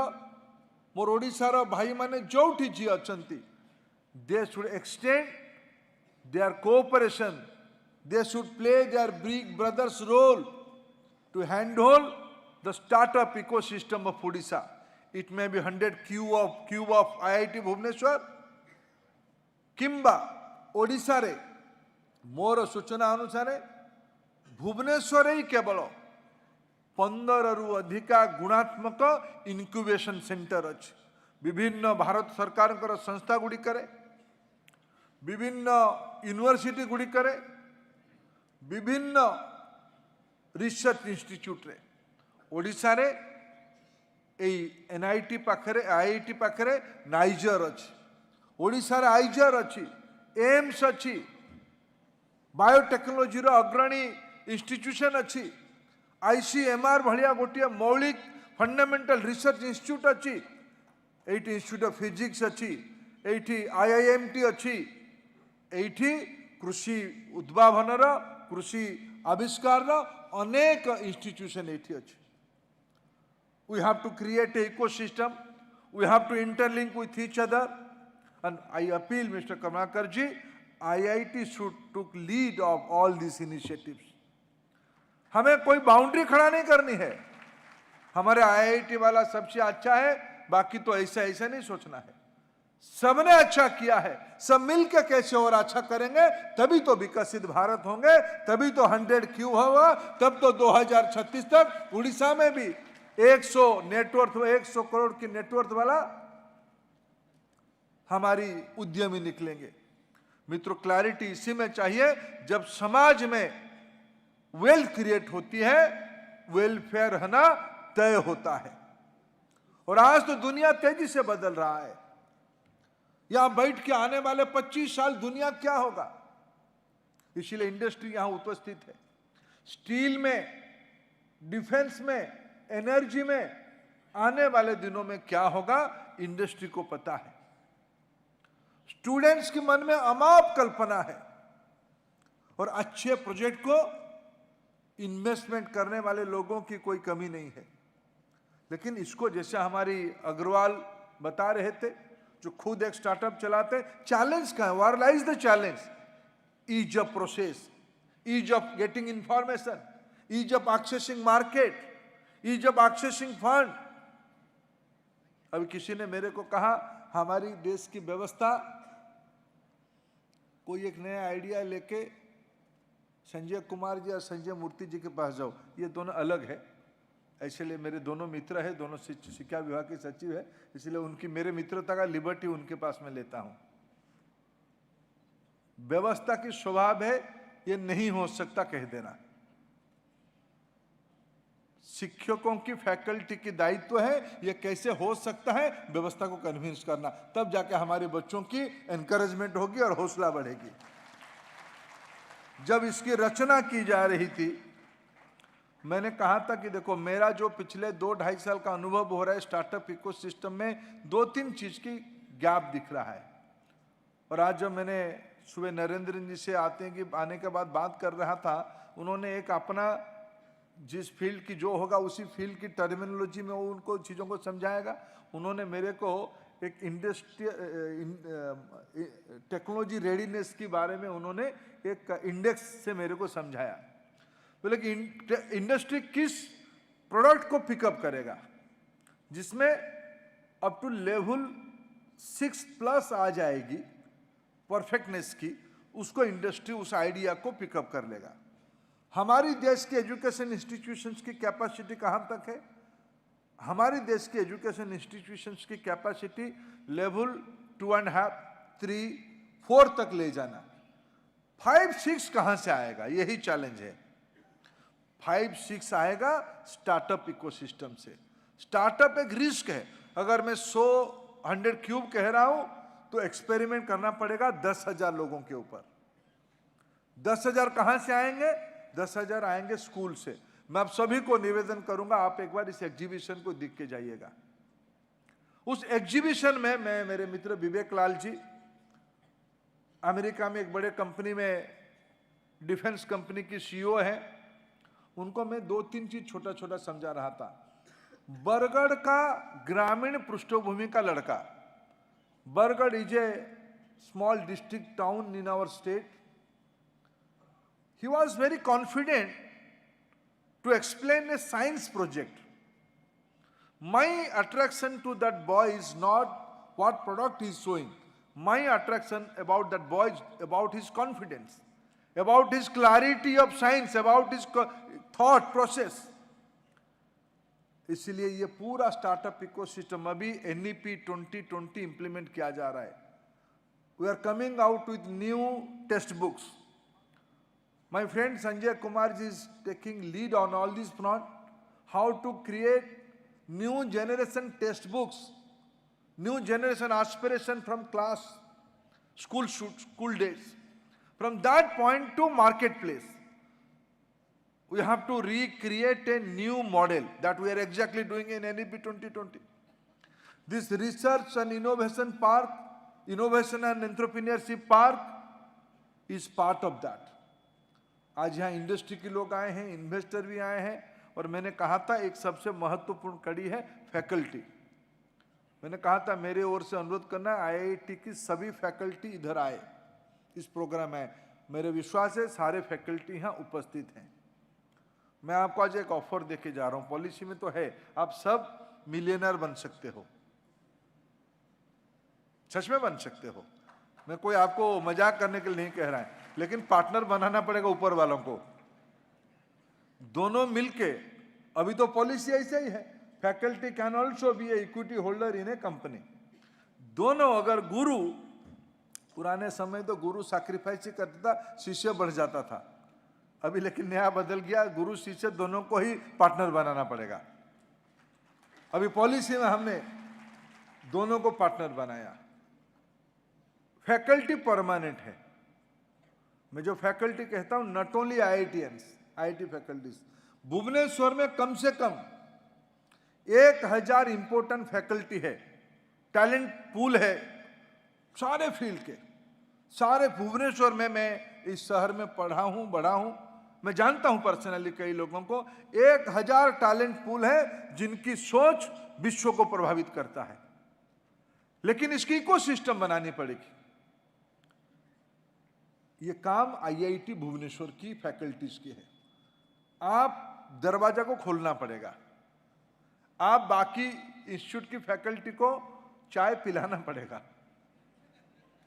मोर ओडिशार भाई माने जोठी जी अछंती, they should extend their cooperation, they should play their big brothers role to handhold the startup ecosystem of Odisha. It may be 100 cube of IIT Bhubaneswar, किंबा ओडिशा रे मोर सूचना अनुसार भुवनेश्वर ही केवल 15 रु अधिका गुणात्मक इनक्यूबेशन सेंटर अच्छे। विभिन्न भारत सरकार संस्था गुड़िक, विभिन्न यूनिवर्सिटी गुड़िक, विभिन्न रिसर्च इंस्टीट्यूट रे ओडिशा रे एनआईटी पाखरे आईआईटी पाखरे नाइजर अच्छी, ओडिशा रे आइजर अच्छी, एम्स अच्छी, बायोटेक्नोलॉजी अग्रणी इंस्टीट्यूशन अच्छी, आईसीएमआर भाया गोटे मौलिक फंडामेंटल रिसर्च इंस्टीट्यूट अच्छी, एटी इंस्टीट्यूट ऑफ फिजिक्स अच्छी, एटी आईआईएमटी अच्छी, एटी कृषि उद्भावनर कृषि आविष्कार अनेक इंस्टीट्यूशन एटी अच्छी। We have to create an ecosystem, we have to interlink with each other, and I appeal Mr. Karnakar ji, IIT should took lead of all these initiatives. हमें कोई boundary खड़ा नहीं करनी है, हमारे IIT वाला सबसे अच्छा है, बाकी तो ऐसा ऐसा नहीं सोचना है। सबने अच्छा किया है, सब मिलकर कैसे और अच्छा करेंगे, तभी तो विकसित भारत होंगे, तभी तो 100 क्यों होगा, तब तो 2036 तक उड़ीसा में भी 100 नेटवर्थ 100 करोड़ की नेटवर्थ वाला हमारी उद्यमी निकलेंगे। मित्रों, क्लैरिटी इसी में चाहिए, जब समाज में वेल्थ क्रिएट होती है, वेलफेयर होना तय होता है। और आज तो दुनिया तेजी से बदल रहा है। यहां बैठ के आने वाले 25 साल दुनिया क्या होगा, इसीलिए इंडस्ट्री यहां उपस्थित है। स्टील में, डिफेंस में, एनर्जी में आने वाले दिनों में क्या होगा, इंडस्ट्री को पता है। स्टूडेंट्स के मन में अमाप कल्पना है और अच्छे प्रोजेक्ट को इन्वेस्टमेंट करने वाले लोगों की कोई कमी नहीं है। लेकिन इसको जैसे हमारी अग्रवाल बता रहे थे, जो खुद एक स्टार्टअप चलाते, चैलेंज का है, where lies the challenge? Ease of process, ease of getting information, ease of accessing market, ease of accessing fund. अभी किसी ने मेरे को कहा, हमारी देश की व्यवस्था, कोई एक नया आइडिया लेके संजय कुमार जी और संजय मूर्ति जी के पास जाओ, ये दोनों अलग है। इसलिए मेरे दोनों मित्र है, दोनों शिक्षा विभाग के सचिव है, इसलिए उनकी मेरे मित्रता का लिबर्टी उनके पास में लेता हूं। व्यवस्था की स्वभाव है, ये नहीं हो सकता कह देना। शिक्षकों की, फैकल्टी की दायित्व है, ये कैसे हो सकता है, व्यवस्था को कन्विंस करना, तब जाके हमारे बच्चों की एनकरेजमेंट होगी और हौसला बढ़ेगी। जब इसकी रचना की जा रही थी, मैंने कहा था कि देखो, मेरा जो पिछले 2-2.5 साल का अनुभव हो रहा है स्टार्टअप इकोसिस्टम में, 2-3 चीज की गैप दिख रहा है। और आज जब मैंने सुबह नरेंद्र जी से आते हैं कि आने के बाद बात कर रहा था, उन्होंने एक अपना जिस फील्ड की जो होगा उसी फील्ड की टर्मिनोलॉजी में वो उनको चीज़ों को समझाएगा। उन्होंने मेरे को एक टेक्नोलॉजी रेडीनेस के बारे में उन्होंने एक इंडेक्स से मेरे को समझाया। बोले कि इंडस्ट्री किस प्रोडक्ट को पिकअप करेगा जिसमें अप टू लेवल 6+ आ जाएगी परफेक्टनेस की, उसको इंडस्ट्री उस आइडिया को पिकअप कर लेगा। हमारी देश के एजुकेशन इंस्टीट्यूशंस की कैपेसिटी कहाँ तक है? हमारी देश के एजुकेशन इंस्टीट्यूशंस की कैपेसिटी लेवल 2.5, 3, 4 तक ले जाना। 5, 6 कहाँ से आएगा? यही चैलेंज है। 5, 6 आएगा स्टार्टअप इकोसिस्टम से। स्टार्टअप एक रिस्क है। अगर मैं 100 क्यूब कह रहा हूं तो एक्सपेरिमेंट करना पड़ेगा 10,000 लोगों के ऊपर। 10,000 कहां से आएंगे? 10,000 आएंगे स्कूल से। मैं आप सभी को निवेदन करूंगा, आप एक बार इस एग्जीबिशन को देख के जाइएगा। उस एग्जीबिशन में मैं, मेरे मित्र विवेक लाल जी अमेरिका में एक बड़े कंपनी में डिफेंस कंपनी की सीईओ है, उनको मैं 2-3 चीज छोटा छोटा समझा रहा था। बरगढ़ का ग्रामीण पृष्ठभूमि का लड़का, Bargarh is a small district town in our state, he was very confident to explain a science project. My attraction to that boy is not what product he is showing. My attraction about that boy is about his confidence, about his clarity of science, about his thought process. इसलिए ये पूरा startup ecosystem अभी NEP 2020 implement किया जा रहा है। We are coming out with new text books. My friend Sanjay Kumar ji is taking lead on all these front, how to create new generation textbooks, new generation aspiration from class, school days. From that point to marketplace, we have to recreate a new model that we are exactly doing in NEP 2020. This research and innovation park, innovation and entrepreneurship park is part of that. आज यहाँ industry के लोग आए हैं, investor भी आए हैं, और मैंने कहा था एक सबसे महत्वपूर्ण कड़ी है फैकल्टी। मैंने कहा था मेरे ओर से अनुरोध करना IIT की सभी फैकल्टी इधर आए, इस प्रोग्राम में। मेरे विश्वास है सारे फैकल्टी यहाँ उपस्थित हैं। मैं आपको आज एक ऑफर देके जा रहा हूँ, पॉलिसी में तो है, आप सब मिलियनर बन सकते हो, सच में बन सकते हो। मैं कोई आपको मजाक करने के लिए नहीं कह रहा है, लेकिन पार्टनर बनाना पड़ेगा ऊपर वालों को, दोनों मिलके। अभी तो पॉलिसी ऐसे ही है, faculty can also be a equity holder in A company. दोनों, अगर गुरु, पुराने समय तो गुरु सैक्रिफाइस ही करता था, शिष्य बढ़ जाता था। अभी लेकिन नया बदल गया, गुरु शिष्य दोनों को ही पार्टनर बनाना पड़ेगा। अभी पॉलिसी में हमने दोनों को पार्टनर बनाया। फैकल्टी परमानेंट है। मैं जो फैकल्टी कहता हूं, not only IITians, IIT faculties, Bhubaneswar में कम से कम 1,000 इंपोर्टेंट फैकल्टी है, टैलेंट पूल है सारे फील्ड के, सारे भुवनेश्वर में। मैं इस शहर में पढ़ा हूं, बड़ा हूं, मैं जानता हूं पर्सनली कई लोगों को। 1,000 टैलेंट पूल है जिनकी सोच विश्व को प्रभावित करता है, लेकिन इसकी इकोसिस्टम बनानी पड़ेगी। ये काम IIT भुवनेश्वर की फैकल्टीज की है। आप दरवाजा को खोलना पड़ेगा, आप बाकी इंस्टीट्यूट की फैकल्टी को चाय पिलाना पड़ेगा,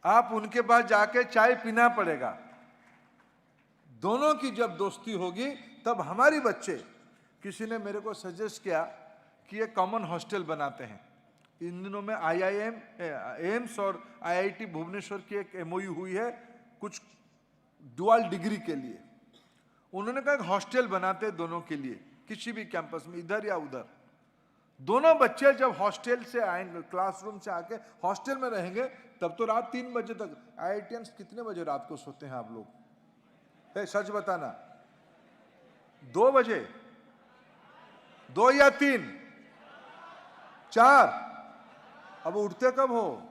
आप उनके पास जाके चाय पीना पड़ेगा। दोनों की जब दोस्ती होगी तब हमारी बच्चे, किसी ने मेरे को सजेस्ट किया कि ये कॉमन हॉस्टल बनाते हैं। इन दिनों में एम्स और IIT भुवनेश्वर की एक MOU हुई है कुछ डुअल डिग्री के लिए। उन्होंने कहा कि हॉस्टल बनाते दोनों के लिए, किसी भी कैंपस में, इधर या उधर। दोनों बच्चे जब हॉस्टल से आएंगे, क्लासरूम से आके हॉस्टल में रहेंगे, तब तो रात 3 बजे तक। IITians कितने बजे रात को सोते हैं आप लोग? सच बताना, 2 बजे, 2 या 3, 4? अब उठते कब हो?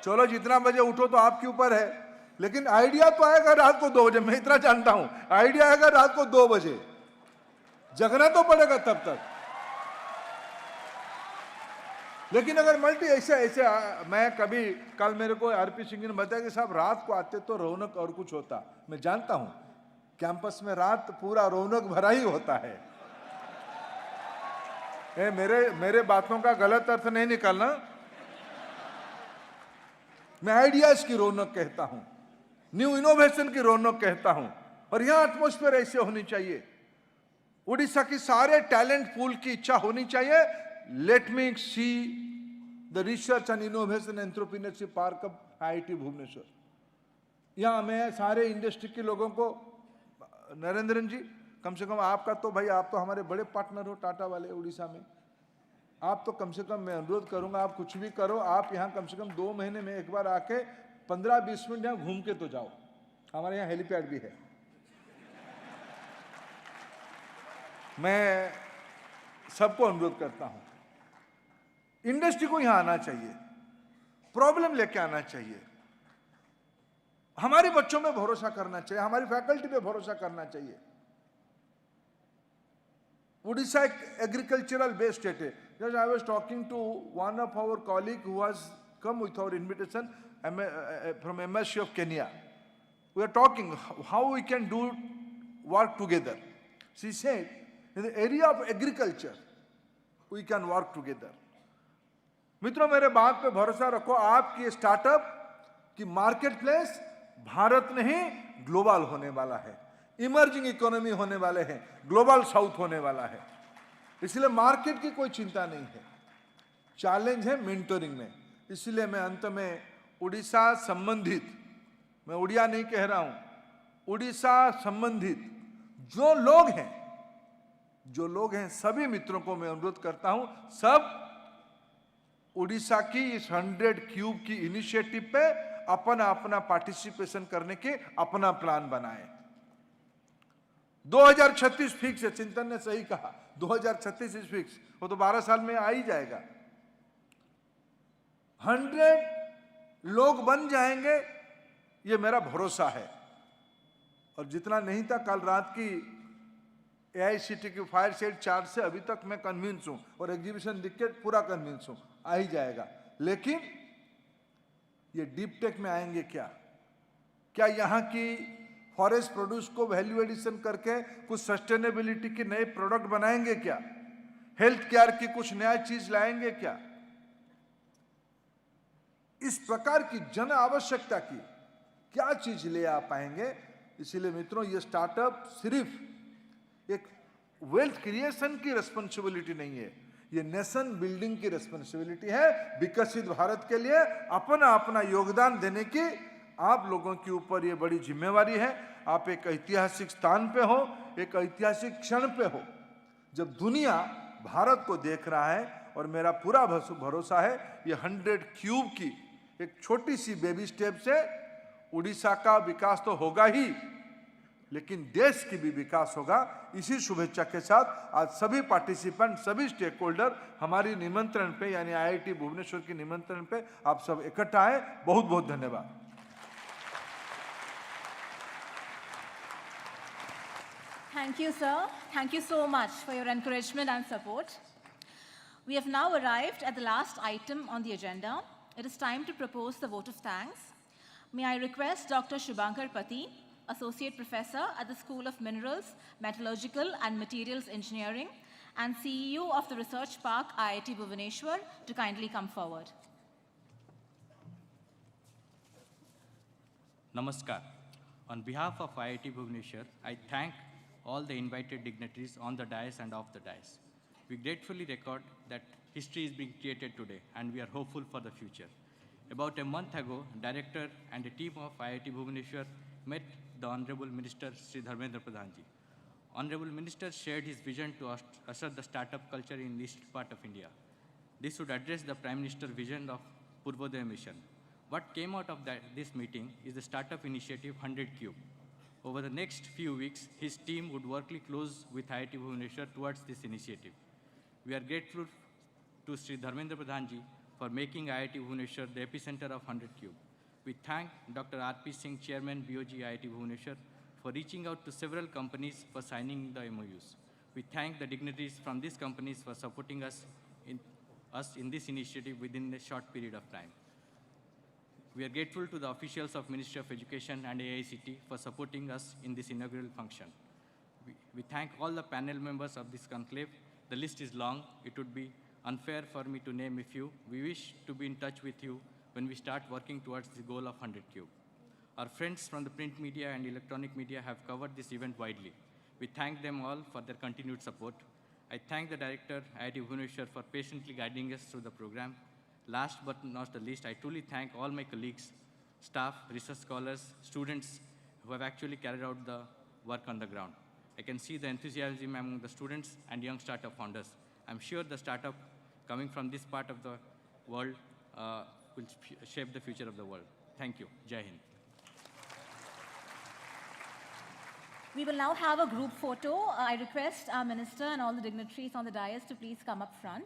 चलो जितना बजे उठो तो आपके ऊपर है, लेकिन आइडिया तो आएगा रात को 2 बजे। मैं इतना जानता हूं, आइडिया आएगा रात को 2 बजे, जगना तो पड़ेगा तब तक। लेकिन अगर मल्टी ऐसे ऐसे मैं कभी कल मेरे को आरपी सिंह ने बताया कि साहब रात को आते तो रौनक और कुछ होता। मैं जानता हूं कैंपस में रात पूरा रौनक भरा ही होता है। मेरे बातों का गलत अर्थ नहीं निकालना। मैं आइडियाज की रौनक कहता हूं, न्यू इनोवेशन की रौनक कहता हूं, और यहां एटमॉस्फेयर ऐसे होनी चाहिए। उड़ीसा की सारे टैलेंट पूल की इच्छा होनी चाहिए। Let me see the research and innovation entrepreneurship park of IIT Bhubaneswar. यहां मैं सारे इंडस्ट्री के लोगों को, नरेंद्रन जी कम से कम आपका तो भाई, आप तो हमारे बड़े पार्टनर हो टाटा वाले उड़ीसा में, आप तो कम से कम, मैं अनुरोध करूंगा आप कुछ भी करो, आप यहाँ कम से कम 2 महीने में एक बार आके 15-20 मिनट यहाँ घूम के तो जाओ। हमारे यहाँ हेलीपैड भी है। मैं सबको अनुरोध करता हूं, इंडस्ट्री को यहां आना चाहिए, प्रॉब्लम लेके आना चाहिए, हमारे बच्चों में भरोसा करना चाहिए, हमारी फैकल्टी पे भरोसा करना चाहिए। उड़ीसा एक एग्रीकल्चरल बेस्ड स्टेट है। Just I was talking to one of our colleague who has come with our invitation from MSC of Kenya. We are talking how we can do work together. She said in the area of agriculture we can work together। मित्रों, मेरे बात पे भरोसा रखो, आपकी startup की market place Bharat नहीं global होने वाला है, इमर्जिंग इकोनॉमी होने वाले हैं, ग्लोबल साउथ होने वाला है। इसलिए मार्केट की कोई चिंता नहीं है, चैलेंज है मेंटरिंग में। इसलिए मैं अंत में उड़ीसा संबंधित, मैं उड़िया नहीं कह रहा हूं, उड़ीसा संबंधित जो लोग हैं सभी मित्रों को मैं अनुरोध करता हूं, सब उड़ीसा की इस 100 क्यूब की इनिशिएटिव पे अपना अपना पार्टिसिपेशन करने के अपना प्लान बनाएं। 2036 फिक्स है, चिंतन ने सही कहा, 2036 इज फिक्स, वो तो 12 साल में आ ही जाएगा। 100 लोग बन जाएंगे, ये मेरा भरोसा है। और जितना नहीं था, कल रात की एआईसीटी की फायर सेल चार्ज से अभी तक मैं कन्विंस हूं, और एग्जीबिशन देख के पूरा कन्विंस हूं, आ ही जाएगा। लेकिन ये डीप टेक में आएंगे क्या यहां की फॉरेस्ट प्रोड्यूस को वैल्यू एडिशन करके कुछ सस्टेनेबिलिटी के नए प्रोडक्ट बनाएंगे क्या? हेल्थ केयर की कुछ नया चीज लाएंगे क्या? इस प्रकार की जन आवश्यकता की क्या चीज ले आ पाएंगे? इसीलिए मित्रों, ये स्टार्टअप सिर्फ एक वेल्थ क्रिएशन की रिस्पॉन्सिबिलिटी नहीं है, ये नेशन बिल्डिंग की रिस्पॉन्सिबिलिटी है। विकसित भारत के लिए अपना अपना योगदान देने की आप लोगों के ऊपर ये बड़ी जिम्मेवारी है। आप एक ऐतिहासिक स्थान पे हो, एक ऐतिहासिक क्षण पे हो, जब दुनिया भारत को देख रहा है। और मेरा पूरा भरोसा है ये 100 क्यूब की एक छोटी सी बेबी स्टेप से उड़ीसा का विकास तो होगा ही, लेकिन देश की भी विकास होगा। इसी शुभेच्छा के साथ आज सभी पार्टिसिपेंट, सभी स्टेक होल्डर हमारी निमंत्रण पे, यानी आईआईटी भुवनेश्वर की निमंत्रण पे आप सब इकट्ठा आए। बहुत बहुत धन्यवाद। Thank you, sir. Thank you so much for your encouragement and support. We have now arrived at the last item on the agenda. It is time to propose the vote of thanks. May I request Dr. Shubhankar Pati, Associate Professor at the School of Minerals, Metallurgical and Materials Engineering and CEO of the Research Park, IIT Bhubaneswar, to kindly come forward. Namaskar. On behalf of IIT Bhubaneswar, I thank all the invited dignitaries on the dais and off the dais. We gratefully record that history is being created today, and we are hopeful for the future. About a month ago, Director and a team of IIT Bhubaneswar met the Honorable Minister Sri Dharmendra Pradhan ji. Honorable Minister shared his vision to usher the startup culture in the east part of India. This would address the Prime Minister's vision of Purvodaya mission. What came out of this meeting is the startup initiative 100 Cube. Over the next few weeks, his team would work close with IIT Bhubaneswar towards this initiative. We are grateful to Sri Dharmendra Pradhan ji for making IIT Bhubaneswar the epicenter of 100 Cube. We thank Dr. R.P. Singh, Chairman, BOG IIT Bhubaneswar, for reaching out to several companies for signing the MOUs. We thank the dignitaries from these companies for supporting us in this initiative within a short period of time. We are grateful to the officials of Ministry of Education and AICT for supporting us in this inaugural function. We thank all the panel members of this conclave. The list is long. It would be unfair for me to name a few. We wish to be in touch with you when we start working towards the goal of 100 Cube. Our friends from the print media and electronic media have covered this event widely. We thank them all for their continued support. I thank the director, IIT Bhubaneswar, for patiently guiding us through the program. Last but not the least, I truly thank all my colleagues, staff, research scholars, students who have actually carried out the work on the ground. I can see the enthusiasm among the students and young startup founders. I'm sure the startup coming from this part of the world will shape the future of the world. Thank you. Jai Hind. We will now have a group photo. I request our minister and all the dignitaries on the dais to please come up front.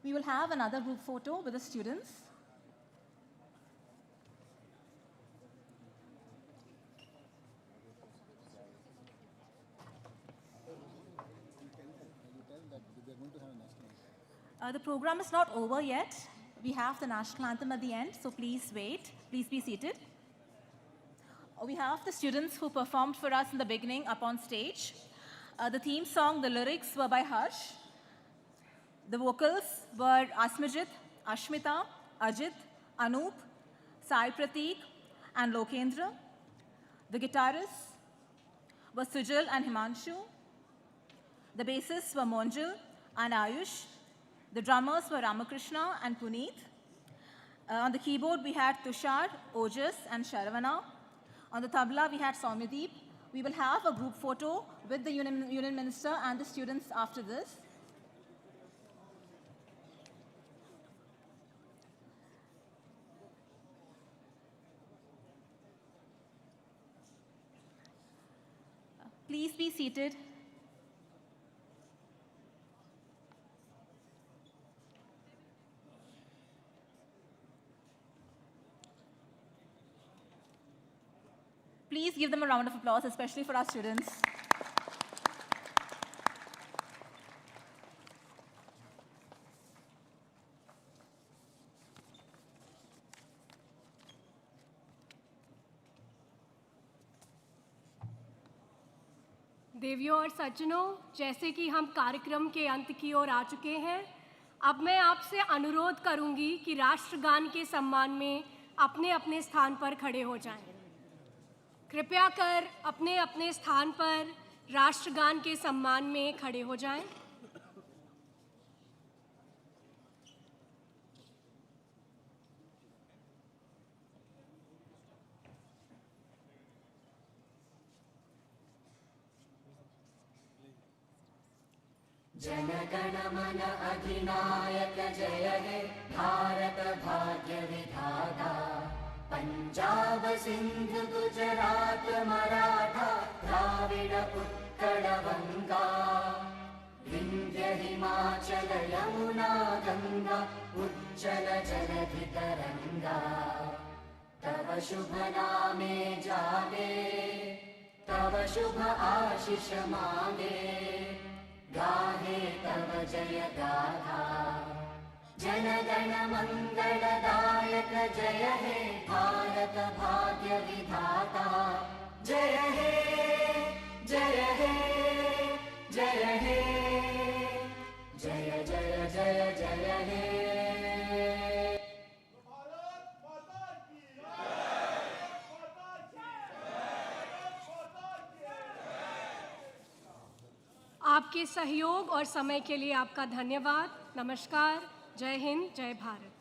We will have another group photo with the students. The program is not over yet. We have the national anthem at the end, so please wait. Please be seated. We have the students who performed for us in the beginning up on stage. The theme song, the lyrics were by Harsh. The vocals were Asmajit, Ashmita, Ajit, Anoop, Sai Prateek, and Lokendra. The guitarists were Sujal and Himanshu. The bassists were Monjul and Ayush. The drummers were Ramakrishna and Puneet. On the keyboard, we had Tushar, Ojas, and Sharavana. On the tabla, we had Soumyadeep. We will have a group photo with the Union Minister and the students after this. Please be seated. Please give them a round of applause, especially for our students. देवियों और सज्जनों, जैसे कि हम कार्यक्रम के अंत की ओर आ चुके हैं, अब मैं आपसे अनुरोध करूंगी कि राष्ट्रगान के सम्मान में अपने अपने स्थान पर खड़े हो जाएं। कृपया कर अपने अपने स्थान पर राष्ट्रगान के सम्मान में खड़े हो जाएं। जनगण मन अधिनायक जय हे भारत भाग्य विधाता पंजाब सिंध गुजरात मराठा द्राविड उत्कल गंगा विंध्य हिमाचल यमुना गंगा उज्जल जलधि तरंगा तव शुभ नामे जागे तव शुभ आशीष मांगे गाहे तव जय गाथा जनगण मंगलदायक जय हे भारत भाग्य विधाता जय हे जय हे जय हे जय जय जय जय हे। आपके सहयोग और समय के लिए आपका धन्यवाद। नमस्कार। जय हिंद, जय भारत।